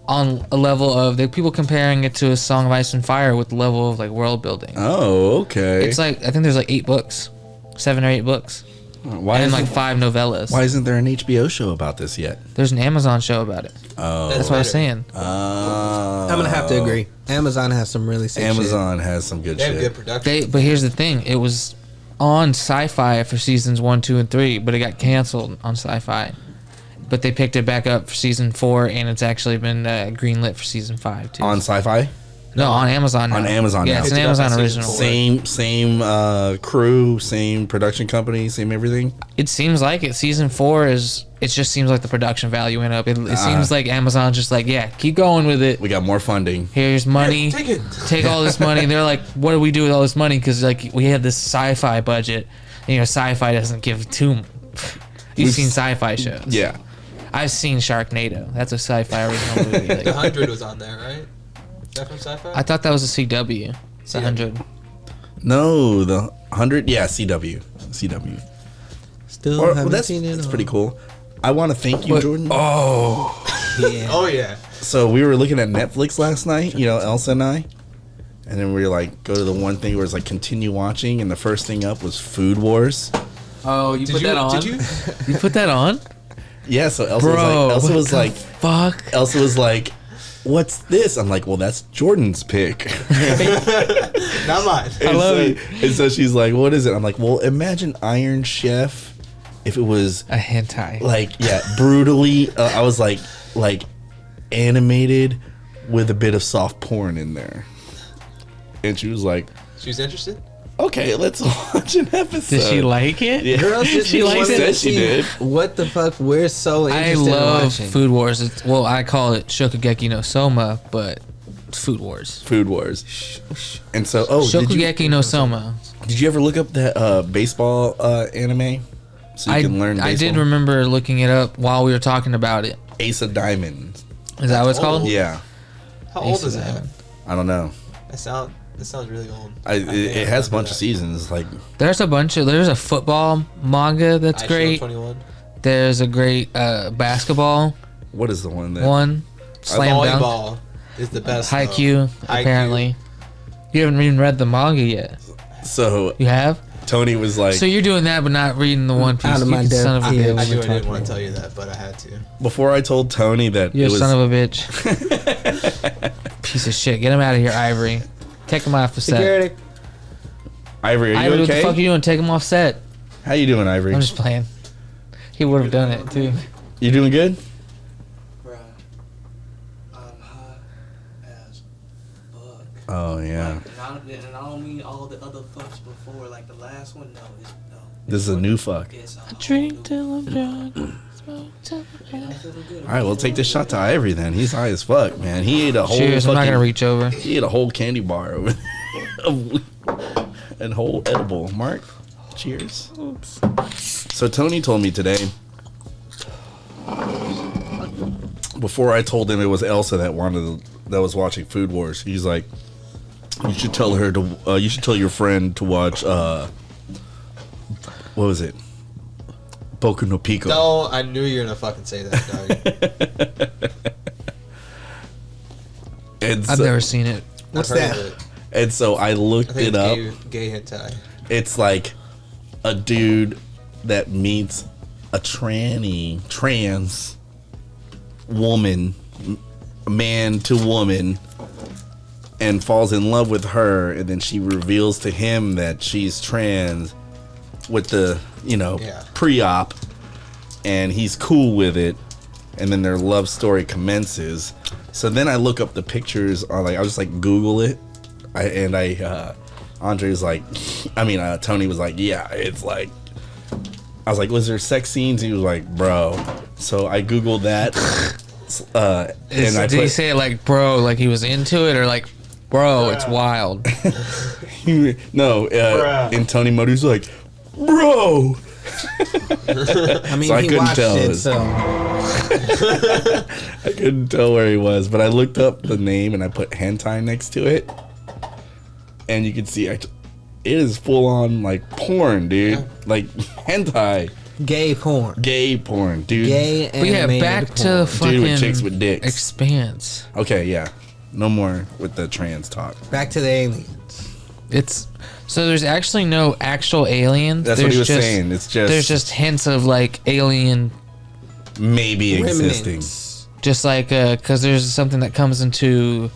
on a level of the people comparing it to A Song of Ice and Fire with the level of like world building. Oh, okay. It's like I think there's like 8 books, 7 or 8 books, why and isn't, like 5 novellas. why isn't there an HBO show about this yet? There's an Amazon show about it. Oh, That's what I was saying. I'm gonna have to agree. Amazon has some really sick Amazon has some good They have shit. good production. But here's the thing: it was on Sci-Fi for seasons 1, 2, and 3, but it got canceled on Sci-Fi. But they picked it back up for season 4, and it's actually been greenlit for season 5 too. On Sci-Fi, no, on Amazon. Now. On Amazon Yeah, now. it's an Picked it up Amazon at season original. 4. same crew, same production company, same everything. It seems like it. Season 4 is. It just seems like the production value went up. It seems like Amazon's just like, yeah, keep going with it. We got more funding. Here's money. Take it. Take all this money. And they're like, what do we do with all this money? Because like we had this sci-fi budget. And, Sci-fi doesn't give too. You've seen sci-fi shows. Yeah. I've seen Sharknado. That's a sci-fi original movie. The Like, 100 was on there, right? Is that from Sci-Fi? I thought that was a CW. It's 100. No, the 100. Yeah, CW. CW. Still Or, haven't that's seen it. pretty cool. I want to thank you, But- Jordan. Yeah. Oh yeah. So we were looking at Netflix last night, Elsa and I. And then we were like, go to the one thing where it's like continue watching. And the first thing up was Food Wars. Oh, you Did you? You put that on? Yeah, so Elsa Bro, was what like, the Elsa fuck? was like, what's this? I'm like, well, that's Jordan's pick. Not mine. I love so, it. And so she's like, what is it? I'm like, well, imagine Iron Chef if it was A hentai. like, yeah, brutally. I was like animated with a bit of soft porn in there. And she was like, She was interested. okay, let's watch an episode. Did she like it? Yeah. Girls just She be likes wanting it? to Said she see did. what the fuck we're so I interested in love watching. Food Wars. Well, I call it Shokugeki no Soma, but it's Food Wars. Food Wars. And so, Shokugeki no Soma. did you ever look up that baseball anime? So you can learn baseball? I did remember looking it up while we were talking about it. Ace of Diamonds. Is that what it's called? Yeah. How old Ace is of that? Diamond. I don't know. That sounds really old. It has a bunch of seasons. Like, There's a football manga that's iShield great. 21. There's a great basketball what is the one that? one. Slam dunk. Volleyball is the best. Haikyuu, Haikyuu. apparently. You haven't even read the manga yet. So You have? Tony was like, So you're doing that but not reading the One Piece. Out of You my depth son of a here. bitch. I knew I We're didn't talking want to about- tell you that, but I had to. before I told Tony that You're it a was, son of a bitch. Piece of shit. Get him out of here, Ivory. Take him off the set. Security. Ivory, are you Ivory, what the okay? fuck are you doing? Take him off set. How you doing, Ivory? I'm just playing. He would have done it too. You doing good? Bruh, I'm high as fuck. Oh yeah. And I don't mean all the other fucks before, like the last one. No, This is a new fuck. it's Drink till I'm drunk. Smoke till I'm drunk. I'm feeling good. All right, we'll take this shot to Ivory then. He's high as fuck, man. He ate a whole. Cheers. I'm not fucking- gonna reach over. He ate a whole candy bar over there. And whole edible. Mark, cheers. So Tony told me today before I told him it was Elsa that was watching Food Wars, he's like, you should tell her to. You should tell your friend to watch. What was it? Boku no Pico. No, I knew you were gonna fucking say that, dog. And I've so, never seen it. What's I've heard that? of it. and so I I looked think it up. gay hentai. It's like a dude that meets a trans woman, man to woman, and falls in love with her, and then she reveals to him that she's trans with the, Yeah. pre-op, and he's cool with it, and then their love story commences. So then I look up the pictures on, like, I just like Google it, Andre's like, Tony was like, yeah, it's like, I was like, was there sex scenes? He was like, bro. So I Googled that. Did he say it like, bro, like he was into it, or like, bro, it's wild? No, in Tony mode, he's like, bro. I mean, So I he couldn't watched tell. it, so I couldn't tell where he was, but I looked up the name and I put hentai next to it, and you can see it is full on like porn, dude. Like hentai, gay porn. gay porn, dude. Gay But yeah, animated back porn. to fucking Dude with chicks with dicks. Expanse. Okay, yeah. No more with the trans talk. Back to the aliens. It's so there's actually no actual aliens. That's there's what he was just, saying. It's just there's just hints of like alien, maybe existing. Remnants. just like because there's something that comes into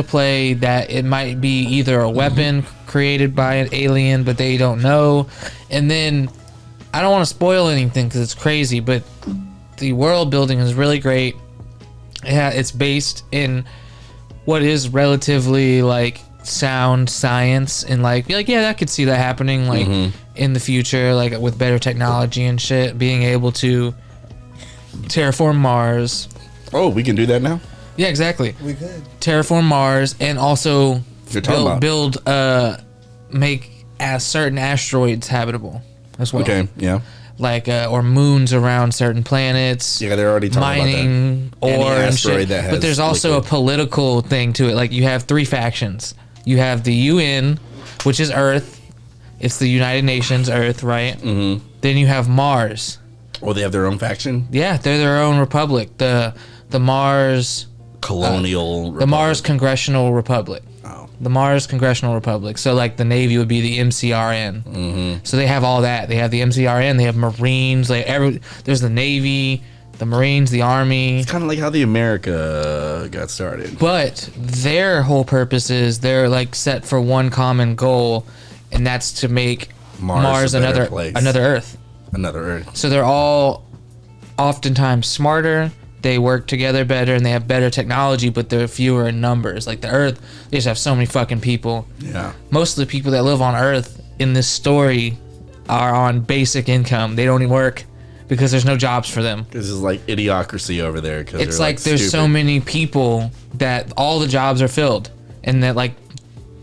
play that it might be either a weapon created by an alien, but they don't know. And then I don't want to spoil anything because it's crazy, but the world building is really great. Yeah, it's based in what is relatively like sound science, and like you're like, yeah, I could see that happening like in the future, like with better technology and shit, being able to terraform Mars. Oh, we can do that now? Yeah, exactly. We could. Terraform Mars, and also You're talking about. make certain asteroids habitable as well. Okay, yeah. Like or moons around certain planets. Yeah, they're already talking mining about that. Any ore and asteroid shit. that has But there's also liquid. a political thing to it. Like you have three factions. You have the UN, which is Earth. It's the United Nations, Earth, right? Mm-hmm. Then you have Mars. Oh, they have their own faction? Yeah, they're their own republic. The Mars. Colonial. The Mars Congressional Republic. Oh. The Mars Congressional Republic. So like the Navy would be the MCRN. Mm-hmm. So they have all that. They have the MCRN. They have Marines. There's the Navy, the Marines, the Army. It's kind of like how the America got started. But their whole purpose is they're like set for one common goal, and that's to make Mars a better another place. Earth. Another Earth. So they're all oftentimes smarter. They work together better, and they have better technology, but they're fewer in numbers. Like the Earth, they just have so many fucking people. Yeah. Most of the people that live on Earth in this story are on basic income. They don't even work because there's no jobs for them. This is like idiocracy over there. Cause It's they're, like there's so stupid. many people that all the jobs are filled, and that like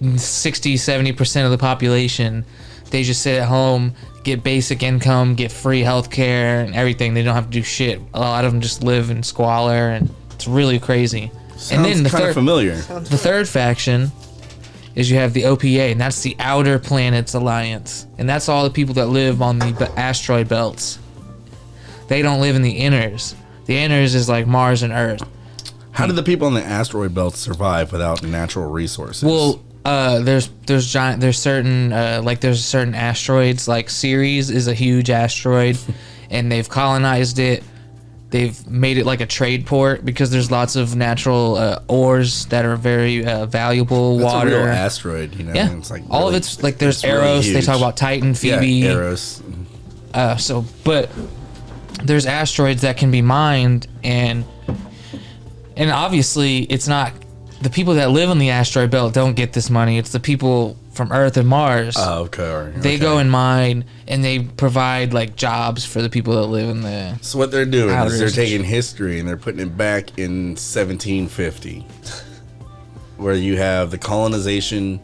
60-70% of the population, they just sit at home, get basic income, get free health care and everything. They don't have to do shit. A lot of them just live in squalor, and it's really crazy. Sounds and then kind of familiar. the third faction is you have the OPA, and that's the Outer Planets Alliance, and that's all the people that live on the asteroid belts. They don't live in the inners. The inners is like Mars and Earth. How did the people on the asteroid belt survive without natural resources? Well, there's certain asteroids, like Ceres is a huge asteroid, and they've colonized it. They've made it like a trade port because there's lots of natural ores that are very valuable. that's water, a real asteroid, you know? yeah. It's like All of really- it's like there's it's really Eros. They huge. talk about Titan, Yeah, Phoebe. Eros. But there's asteroids that can be mined, and obviously it's not the people that live on the asteroid belt don't get this money. It's the people from Earth and Mars. Oh, okay. They go and mine, and they provide like jobs for the people that live in the. So what they're doing is they're Outers. taking history and they're putting it back in 1750, where you have the colonization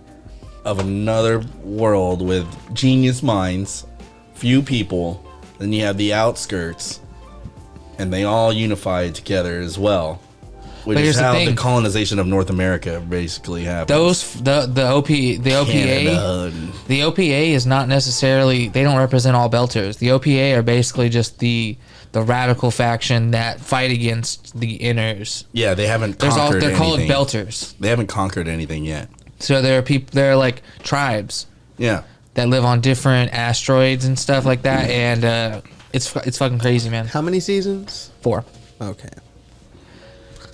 of another world with genius minds, few people. Then you have the outskirts, and they all unified together as well. Which But is here's the how the thing. colonization of North America basically happened. The OPA the OPA is not necessarily, they don't represent all Belters. The OPA are basically just the radical faction that fight against the inners. Yeah, they haven't They're conquered called anything. Belters. They haven't conquered anything yet. So they're like tribes Yeah. that live on different asteroids and stuff like that, and it's fucking crazy, man. How many seasons? 4. Okay.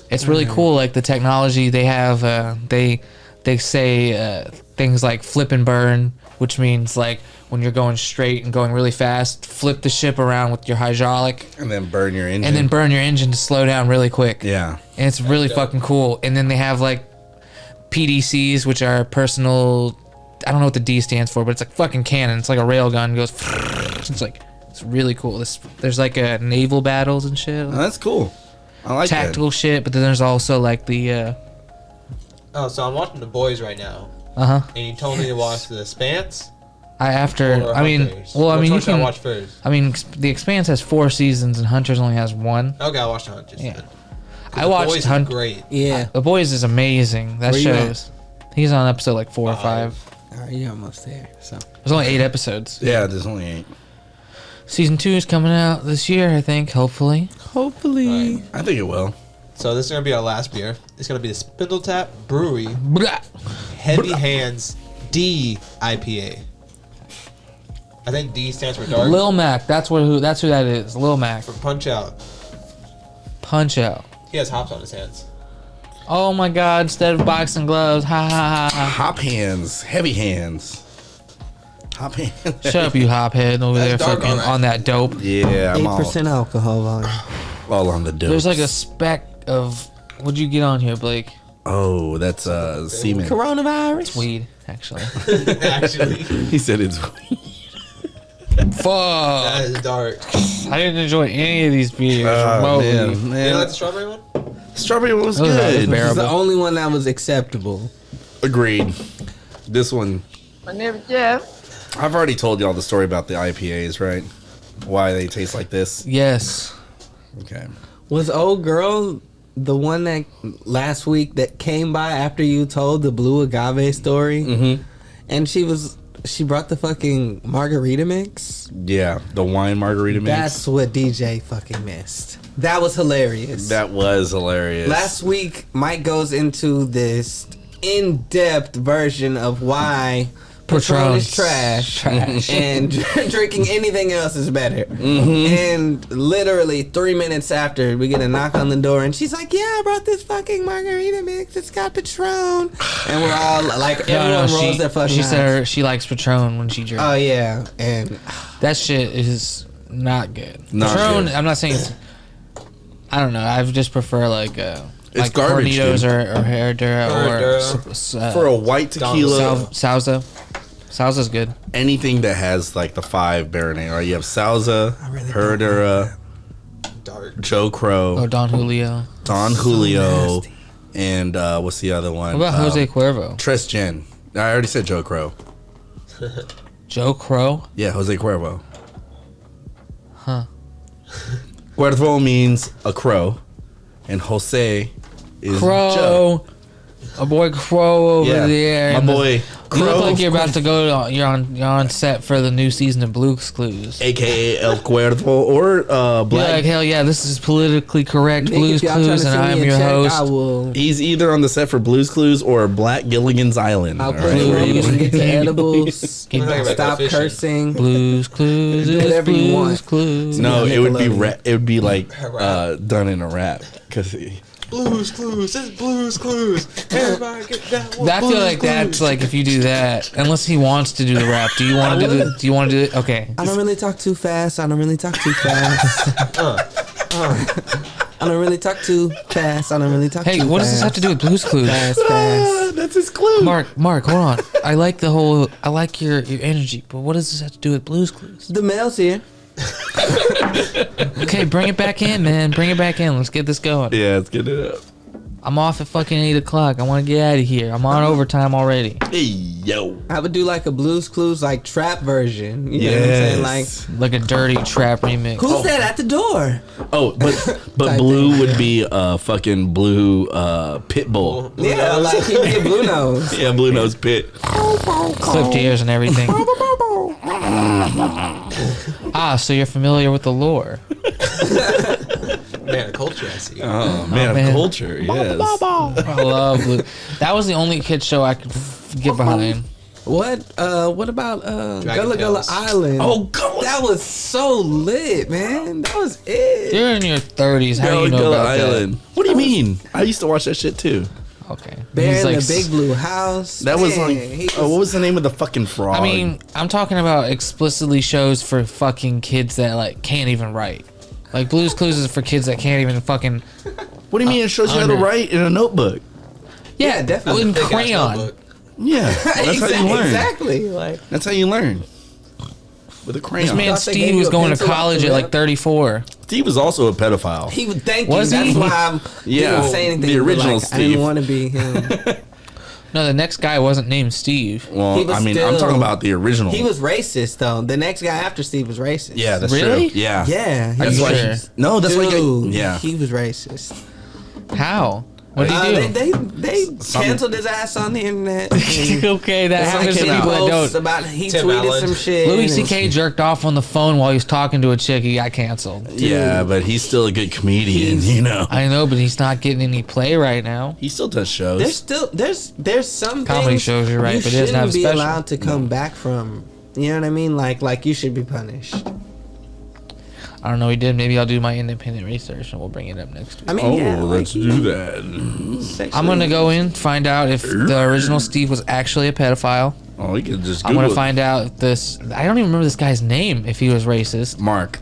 It's really cool, like the technology they have. They say things like flip and burn, which means like when you're going straight and going really fast, flip the ship around with your hydraulic, And then burn your engine. and then burn your engine to slow down really quick. Yeah. And it's really fucking cool. And then they have like PDCs, which are personal. I don't know what the D stands for, but it's like fucking cannon. It's like a rail gun. It goes. It's really cool. There's like naval battles and shit. Oh, that's cool. I like Tactical shit, but then there's also like the Oh, so I'm watching The Boys right now, and and you told me to watch The Expanse. I Or mean, Hunters. well, I Which mean, you one should I can watch first? I mean, The Expanse has 4 seasons and Hunters only has 1. Okay, I'll watch The Hunters. Yeah. then. 'Cause I The watched Boys is Hunt- great. Yeah. The Boys is amazing. That Where you at? shows. He's on episode like 4 or 5. All right, you're almost there. So There's only 8 episodes. that. Yeah, there's only 8. Season 2 is coming out this year, I think. Hopefully. hopefully. I think it will. So this is gonna be our last beer. It's gonna be the Spindletap Brewery Blah. Heavy Hands D IPA. I think D stands for dark. Lil Mac. That's who that is. Lil Mac. For Punch Out. Punch Out. He has hops on his hands. Oh my God! Instead of boxing gloves, ha ha ha. Hop hands. Heavy hands. Hop hands. Shut up, you hophead over there, That's dark, fucking alright. on that dope. Yeah, I'm 8% alcohol volume. all on the dope. There's like a speck of. What'd you get on here, Blake? Oh, that's semen. Coronavirus. Weed, actually. Actually, He said it's that Fuck! is dark. I didn't enjoy any of these beers Oh, remotely. man, You man. like the strawberry one? Strawberry one was Those are good. bearable. This is the only one that was acceptable. Agreed. This one, My name is Jeff. I've already told y'all the story about the IPAs, right? Why they taste like this. Yes. Okay. Was old girl the one that last week that came by after you told the blue agave story? Mm-hmm. And she brought the fucking margarita mix? Yeah, the wine margarita mix. That's what DJ fucking missed. That was hilarious. That was hilarious. Last week, Mike goes into this in-depth version of why Patron is trash, and drinking anything else is better. And literally 3 minutes after, we get a knock on the door, and she's like, "Yeah, I brought this fucking margarita mix. It's got Patron." And we're all like, everyone rolls their fucking she eyes. said she likes Patron when she drinks. Oh yeah, and That shit is not good. Not Patron, good. I'm not saying it's. I don't know. I just prefer like It's garbage, Hornitos dude. or Herradura or Herradura. For a white tequila, Sauza. Sauza's good. anything that has like the 5 Baronet, right? You have Sauza, really don't Herradura, Dark. Joe Crow, Or Don Julio. Don Julio, nasty. and what's the other one? What about Jose Cuervo? Tres Gen. I already said Joe Crow. Joe Crow? Yeah, Jose Cuervo. Huh. Cuervo means a crow, and Jose is Joe. Crow. A boy Crow over Yeah, there. my in the- boy You look Crow, like you're about to go. You're on set for the new season of Blue's Clues. aka El Cuervo, or You're Black. like, hell yeah, this is politically correct Nick, Blue's if y'all trying Clues, to and send I'm me a your check, host. I will. He's either on the set for Blue's Clues or Black Gilligan's Island. I'll all put right? you where you can get the edibles. Keep We're talking about Stop fishing. cursing. Blue's Clues, Do is whatever you Blue's want. Clues. No, Yeah, it would be Nickelodeon. it would be like Rap. done in a rap because Blues Clues. This is Blues Clues. Everybody get that one. I feel like that's like if you do that, unless he wants to do the rap. Do you want to do it? Do you want to do it? Okay. I don't really talk too fast. I don't really talk too fast. I don't really talk too fast. I don't really talk Hey, too what fast. does this have to do with Blue's Clues? Fast, fast. that's his clue. Mark, hold on. I like your energy, but what does this have to do with Blue's Clues? The mail's here. Okay, bring it back in, man. Bring it back in. Let's get this going. Yeah, let's get it up. I'm off at fucking 8 o'clock. I want to get out of here. I'm on overtime already. Hey, yo. I would do like a Blue's Clues like trap version. You know what I'm saying? Like, Like a dirty trap remix. who's that at the door? Oh, but Type Blue thing. would be a fucking Blue pit bull. Yeah, like he'd be a Blue Nose. Yeah, Blue Nose Pit. Clipped ears and everything. So you're familiar with the lore. Man, culture, I see. Oh, man, man. of culture, yes. I love Blue. That was the only kid show I could get behind. What about Dragon Gullah Gullah Tales. Island? Oh, God. that was so lit, man. That was it. You're in your 30s. How do you know Gullah about Island. What do you mean? I used to watch that shit too. that? Okay. Bear He's in like the Big Blue House. That was Man, like, he what was the name of the fucking frog? I mean, I'm talking about explicitly shows for fucking kids that like can't even write. Like Blue's Clues is for kids that can't even fucking what do you mean it shows you how to under- write in a notebook? Yeah, definitely. in Thick ass crayon. notebook. Yeah, that's how you learn. Exactly. Like That's how you learn. With a This crayon. man thought they gave Steve you was a going to pencil off college the at like rip? 34. Steve was also a pedophile. he would thank Was you. he? That's why Yeah. didn't say anything. The but, original like, I Steve. didn't want to be him. No, the next guy wasn't named Steve. Well, He was I mean, still- I'm talking about the original. He was racist though. The next guy after Steve was racist. Yeah, that's Really? true. Yeah. Yeah. he Are That's you was- why. sure? He, no, that's why. Dude, Yeah. he was racist. How? What did he do? They canceled his ass on the internet. Okay, that Something happens to came out. people that Posts don't. about he Tim tweeted Allen. some shit. Louis and- C.K. jerked off on the phone while he was talking to a chick. He got canceled. Yeah, but he's still a good comedian. He's- You know, I know, but he's not getting any play right now. he still does shows. There's still there's some Comedy things shows, you're right, you but he doesn't shouldn't have a be special. allowed to come back from. You know what I mean? Like you should be punished. I don't know. He did. Maybe I'll do my independent research and we'll bring it up next week. I mean, oh, yeah, like, let's do that. I'm gonna go in, find out if the original Steve was actually a pedophile. Oh, you can just. I'm Google gonna it. find out if this. I don't even remember this guy's name. If he was racist, Mark.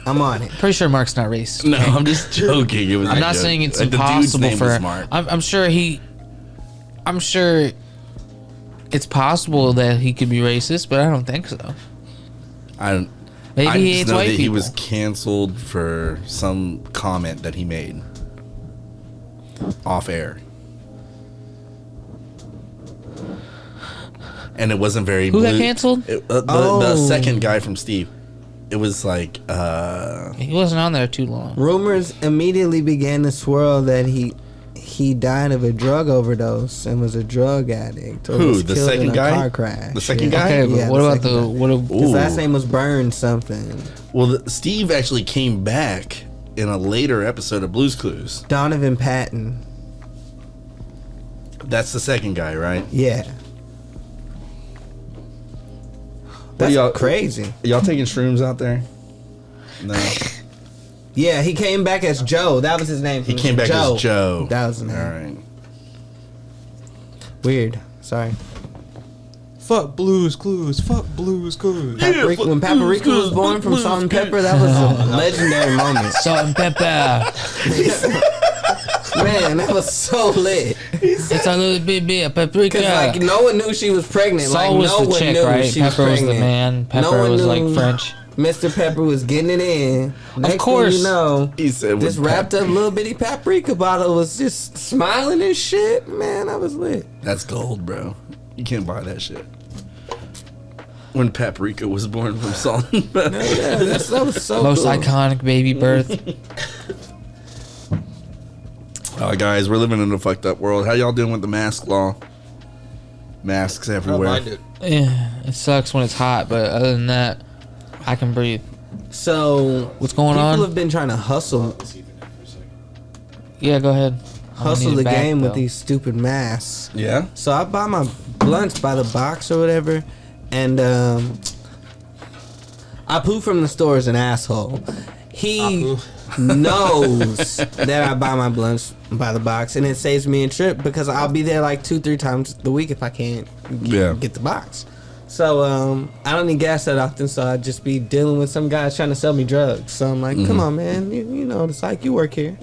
I'm on it. pretty sure Mark's not racist. No, I'm just joking. It was I'm a not joke. saying it's Like, the dude's impossible name for. was Mark. I'm sure he. I'm sure. It's possible that he could be racist, but I don't think so. I Maybe I he just hates know white that people. he was canceled for some comment that he made off air, and it wasn't very. Who got canceled? The Oh. second guy from Steve. It was like He wasn't on there too long. Rumors immediately began to swirl that he died of a drug overdose and was a drug addict. Or Who, was the killed second in a guy? car crash. The second Yeah. guy? Okay, but Yeah, what the about second the guy. what? His Ooh. last name was Burns something. Steve actually came back in a later episode of Blue's Clues. Donovan Patton. That's the second guy, right? Yeah. That's y'all- crazy. Y'all taking shrooms out there? No. Yeah, he came back as Joe. That was his name. He came back as Joe. That was his name. All right. Weird. Sorry. Fuck Blue's Clues. Fuck Blue's Clues. Paprika, when Paprika was born from Salt and Pepper, that was a legendary moment. Salt and pepper. Man, that was so lit. It's a little bit of paprika. Because, like, no one knew she was pregnant. Salt Like, was no the one chick, knew right? she was Pepper was pregnant. the man. Pepper one was like knew French. Mr. Pepper was getting it in. Next course. thing you know, He said this with wrapped up little bitty paprika bottle was just smiling and shit. Man, I was lit. That's gold, bro. You can't buy that shit. When Paprika was born from Salt and Pepper. Yeah, that was so Most cool. iconic baby birth. Guys, we're living in a fucked up world. How y'all doing with the mask law? Masks I don't everywhere. mind it. Yeah, it sucks when it's hot, but other than that, I can breathe. So What's going people on? have been trying to hustle Yeah, go ahead. I'm gonna hustle need the it back, game with though. these stupid masks. Yeah? So I buy my blunts by the box or whatever, and Apu from the store is an asshole. He knows that I buy my blunts by the box, and it saves me a trip because I'll be there like 2-3 times a week if I can't Yeah. get the box. So I don't need gas that often, so I just be dealing with some guys trying to sell me drugs. So I'm like, come on, man, you know, it's like you work here,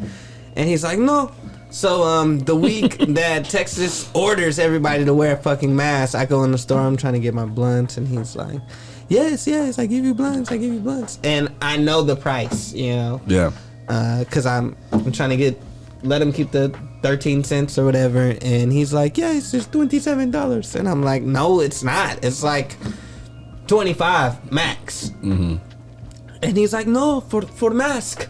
and he's like, no. So the week that Texas orders everybody to wear a fucking mask, I go in the store, I'm trying to get my blunts, and he's like, yes, I give you blunts, and I know the price, you know, Yeah. because I'm trying to get let him keep the 13 cents or whatever. And he's like, yeah, it's just $27. And I'm like, no, it's not. It's like 25 max. Mm-hmm. And he's like, no, for mask.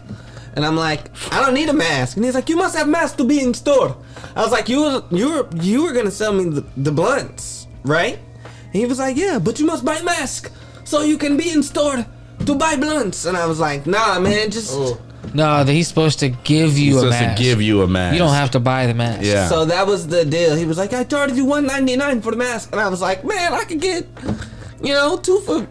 And I'm like, I don't need a mask. And he's like, you must have mask to be in store. I was like, you were gonna sell me the blunts, right? And he was like, yeah, but you must buy mask so you can be in store to buy blunts. And I was like, nah, man, just. Oh. No, he's supposed to give you He's a supposed mask. to give you a mask. You don't have to buy the mask. Yeah. So that was the deal. He was like, I charged you $1.99 for the mask. And I was like, man, I could get, two for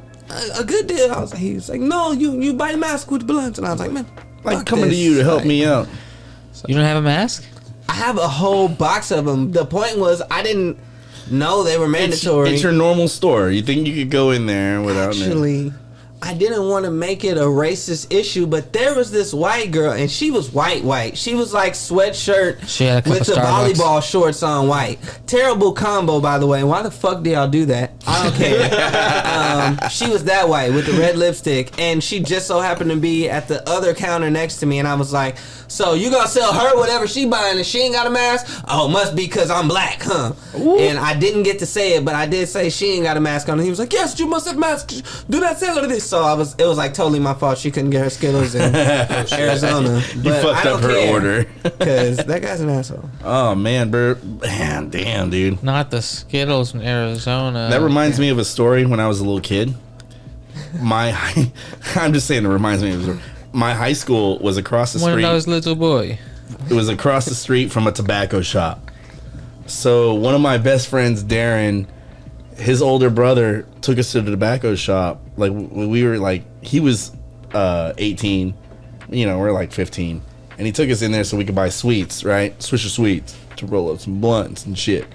a good deal. He was like, no, you buy the mask with blunts. And I was like, man, like fuck coming to this. you to help Like, me out. You don't have a mask? I have a whole box of them. The point was, I didn't know they were mandatory. It's your normal store. You think you could go in there without Actually, I didn't want to make it a racist issue, but there was this white girl, and she was white. She was like sweatshirt She had a cup with of the Starbucks. volleyball shorts on white. Terrible combo, by the way. Why the fuck do y'all do that? I don't care. She was that white with the red lipstick, and she just so happened to be at the other counter next to me, and I was like, so you gonna sell her whatever she buying and she ain't got a mask? Oh, must be because I'm black, huh? Ooh. And I didn't get to say it, but I did say she ain't got a mask on. And he was like, yes, you must have a mask. Do not sell her this. So it was like totally my fault. She couldn't get her Skittles in Arizona. You But fucked I don't up her care, order. because that guy's an asshole. Oh man, man, damn, dude. Not the Skittles in Arizona. That reminds me of a story when I was a little kid. I'm just saying it reminds me of my high school was across the One street. of those little boy. It was across the street from a tobacco shop. So one of my best friends, Darren, his older brother took us to the tobacco shop. Like when we were like, he was 18, we're like 15, and he took us in there so we could buy sweets, right? Swisher Sweets to roll up some blunts and shit.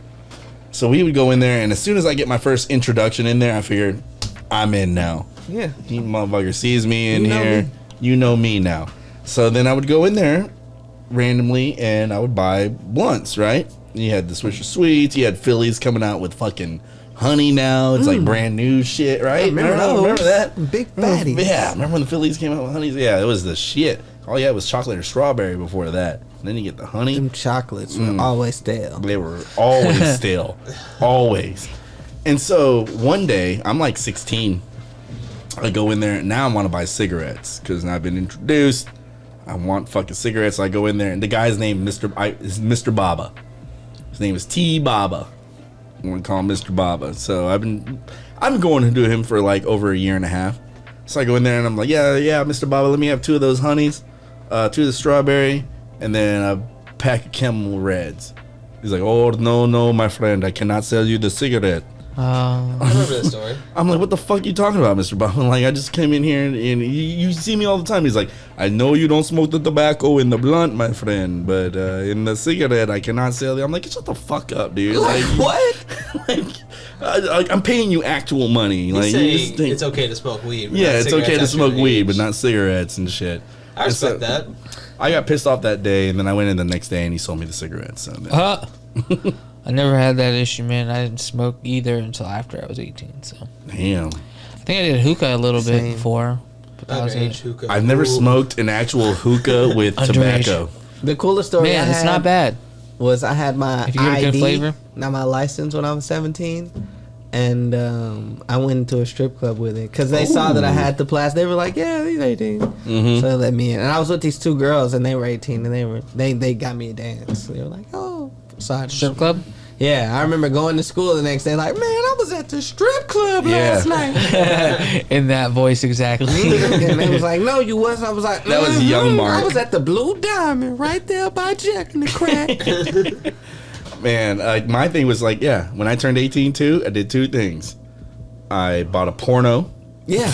So we would go in there, and as soon as I get my first introduction in there, I figured I'm in now. Yeah. He motherfucker sees me in You know here. me. You know me now. So then I would go in there randomly and I would buy blunts, right? You had the Swisher Sweets. You had Phillies coming out with fucking honey now. It's like brand new shit, right? Remember that? Big fatty. Yeah, remember when the Phillies came out with honeys? Yeah, it was the shit. All you had was chocolate or strawberry before that. And then you get the honey. Them chocolates were always stale. They were always stale. Always. And so one day, I'm like 16. I go in there, and now I want to buy cigarettes because I've been introduced. I want fucking cigarettes. So I go in there, and the guy's name is Mr. Baba. His name is T. Baba. I'm going to call him Mr. Baba. So I've been going to him for like over a year and a half. So I go in there, and I'm like, yeah, Mr. Baba, let me have 2 of those honeys, 2 of the strawberry, and then a pack of Camel Reds. He's like, oh, no, my friend, I cannot sell you the cigarette. I remember this story. I'm like, what the fuck are you talking about, Mr. Bob? Like, I just came in here and you see me all the time. He's like, I know you don't smoke the tobacco in the blunt, my friend, but in the cigarette, I cannot sell it. I'm like, shut the fuck up, dude. Like, what? I'm paying you actual money. He's Like, saying you just think, it's okay to smoke weed. But yeah, not it's okay cigarettes to after smoke your weed, age. but not cigarettes and shit. I respect that. I got pissed off that day, and then I went in the next day, and he sold me the cigarettes. So then, I never had that issue, man. I didn't smoke either until after I was 18. So damn. I think I did hookah a little bit Same. before, but that was Underage it. hookah. I've never Ooh. smoked an actual hookah with Underage. tobacco. The coolest story I Man, had it's not bad. was I had my If you get a good ID, flavor. not my license, when I was 17. And I went into a strip club with it because they saw that I had the plastic. They were like, "Yeah, he's 18," so they let me in. And I was with these 2 girls, and they were 18, and they got me a dance. They were like, "Oh, so I just, Strip club? yeah." I remember going to school the next day, like, "Man, I was at the strip club last night." In that voice, exactly. And they was like, "No, you wasn't." I was like, That was young Mark. I was at the Blue Diamond right there by Jack and the Crack." Man, my thing was like, yeah, when I turned 18 too, I did 2 things. I bought a porno, Yeah,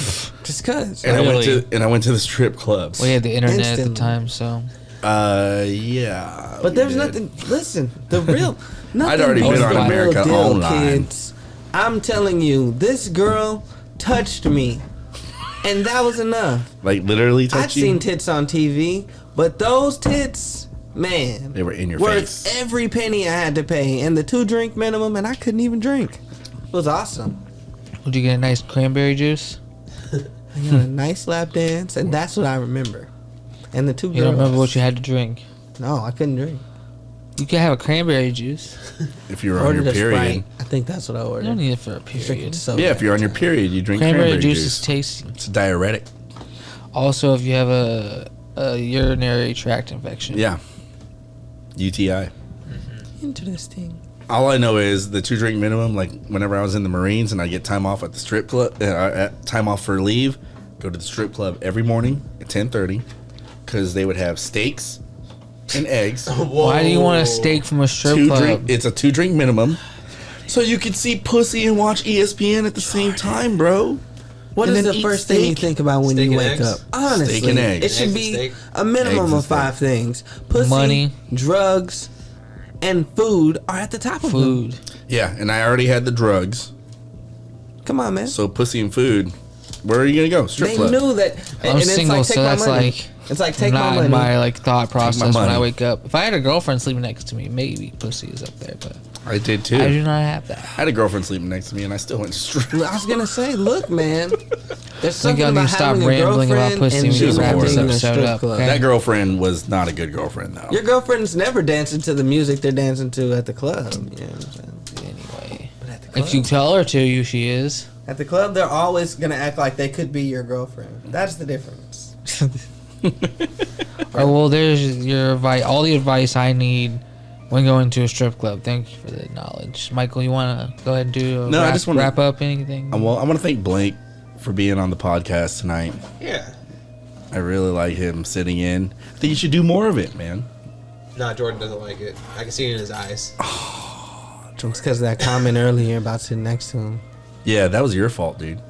just cause. and Really? I went to the strip clubs. We had the internet at the Instantly. time, so Yeah. But we there's did. nothing. Listen, the real. Nothing already been beats on the America real deal, Online. Kids. I'm telling you, this girl touched me, and that was enough. Like literally I've touch you. seen tits on TV, but those tits, man, They were in your worth face. every penny I had to pay, and the 2-drink minimum, and I couldn't even drink. It was awesome. would you get a nice cranberry juice? I got a nice lap dance, and that's what I remember. And the 2 You girls. don't remember what you had to drink. No, I couldn't drink. You could have a cranberry juice. If you're on Ordered your a period. Sprite. I think that's what I You ordered. don't need it for a Drinking period. soda. Yeah, if you're on your period, you drink Cranberry cranberry juice juice. is tasty. It's a diuretic. Also, if you have a urinary tract infection. Yeah. UTI. Interesting. All I know is the 2-drink minimum. Like whenever I was in the Marines and I get time off at the strip club, time off for leave, go to the strip club every morning at 10:30 because they would have steaks and eggs. Why do you want a steak from a strip club? It's a 2-drink minimum, so you could see pussy and watch ESPN at the same time, bro. What And is then the eat first thing you steak. think about when Steak you and wake eggs? up? Honestly, Steak and eggs. it should Eggs and be steak. a minimum Eggs and of 5 steak. things: pussy, Money. drugs, and food are at the top of them. Food. Yeah, and I already had the drugs, Come on, man. so pussy and food. Where are you gonna go? Strip They club. knew that. I'm and single, it's like, take so my that's money. like It's like take my not money. in my like thought process when I money. wake up. If I had a girlfriend sleeping next to me, maybe pussy is up there, but I did too. I do not have that. I had a girlfriend sleeping next to me, and I still went strip. I was gonna say, look, man. There's I think something y'all need about to stop having a rambling about girlfriend pussy and when She we was a wrap whore. this being in a episode strip up. club. Okay? That girlfriend was not a good girlfriend, though. Your girlfriend's never dancing to the music they're dancing to at the club. You know what I'm saying? Anyway, But at the club, if you tell her to, she is. at the club, they're always gonna act like they could be your girlfriend. That's the difference. Or well, there's your advice. All the advice I need when going to a strip club. Thank you for the knowledge, Michael. You want to go ahead and do a No, I wrap, just wanna- wrap up anything? Well, I want to thank Blake for being on the podcast tonight. Yeah. I really like him sitting in. I think you should do more of it, man. Nah, Jordan doesn't like it. I can see it in his eyes. It's because of that comment earlier about sitting next to him. Yeah, that was your fault, dude.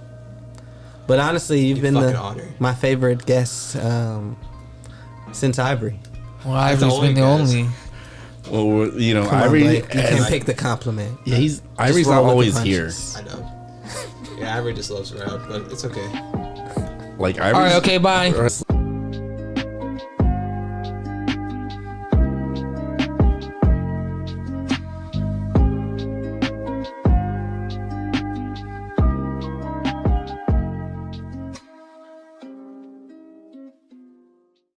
But honestly, you've You been fucking honor. my favorite guest since Ivory. Well, That's the Ivory's been the only only. Well, you know, Come on, Ivory. Blake. You can and- pick the compliment. Yeah, Just Ivory's roll not with the always here. punches. I know. Yeah, Ivory just loves around, but it's okay. Like All right, Ivory's. okay, bye.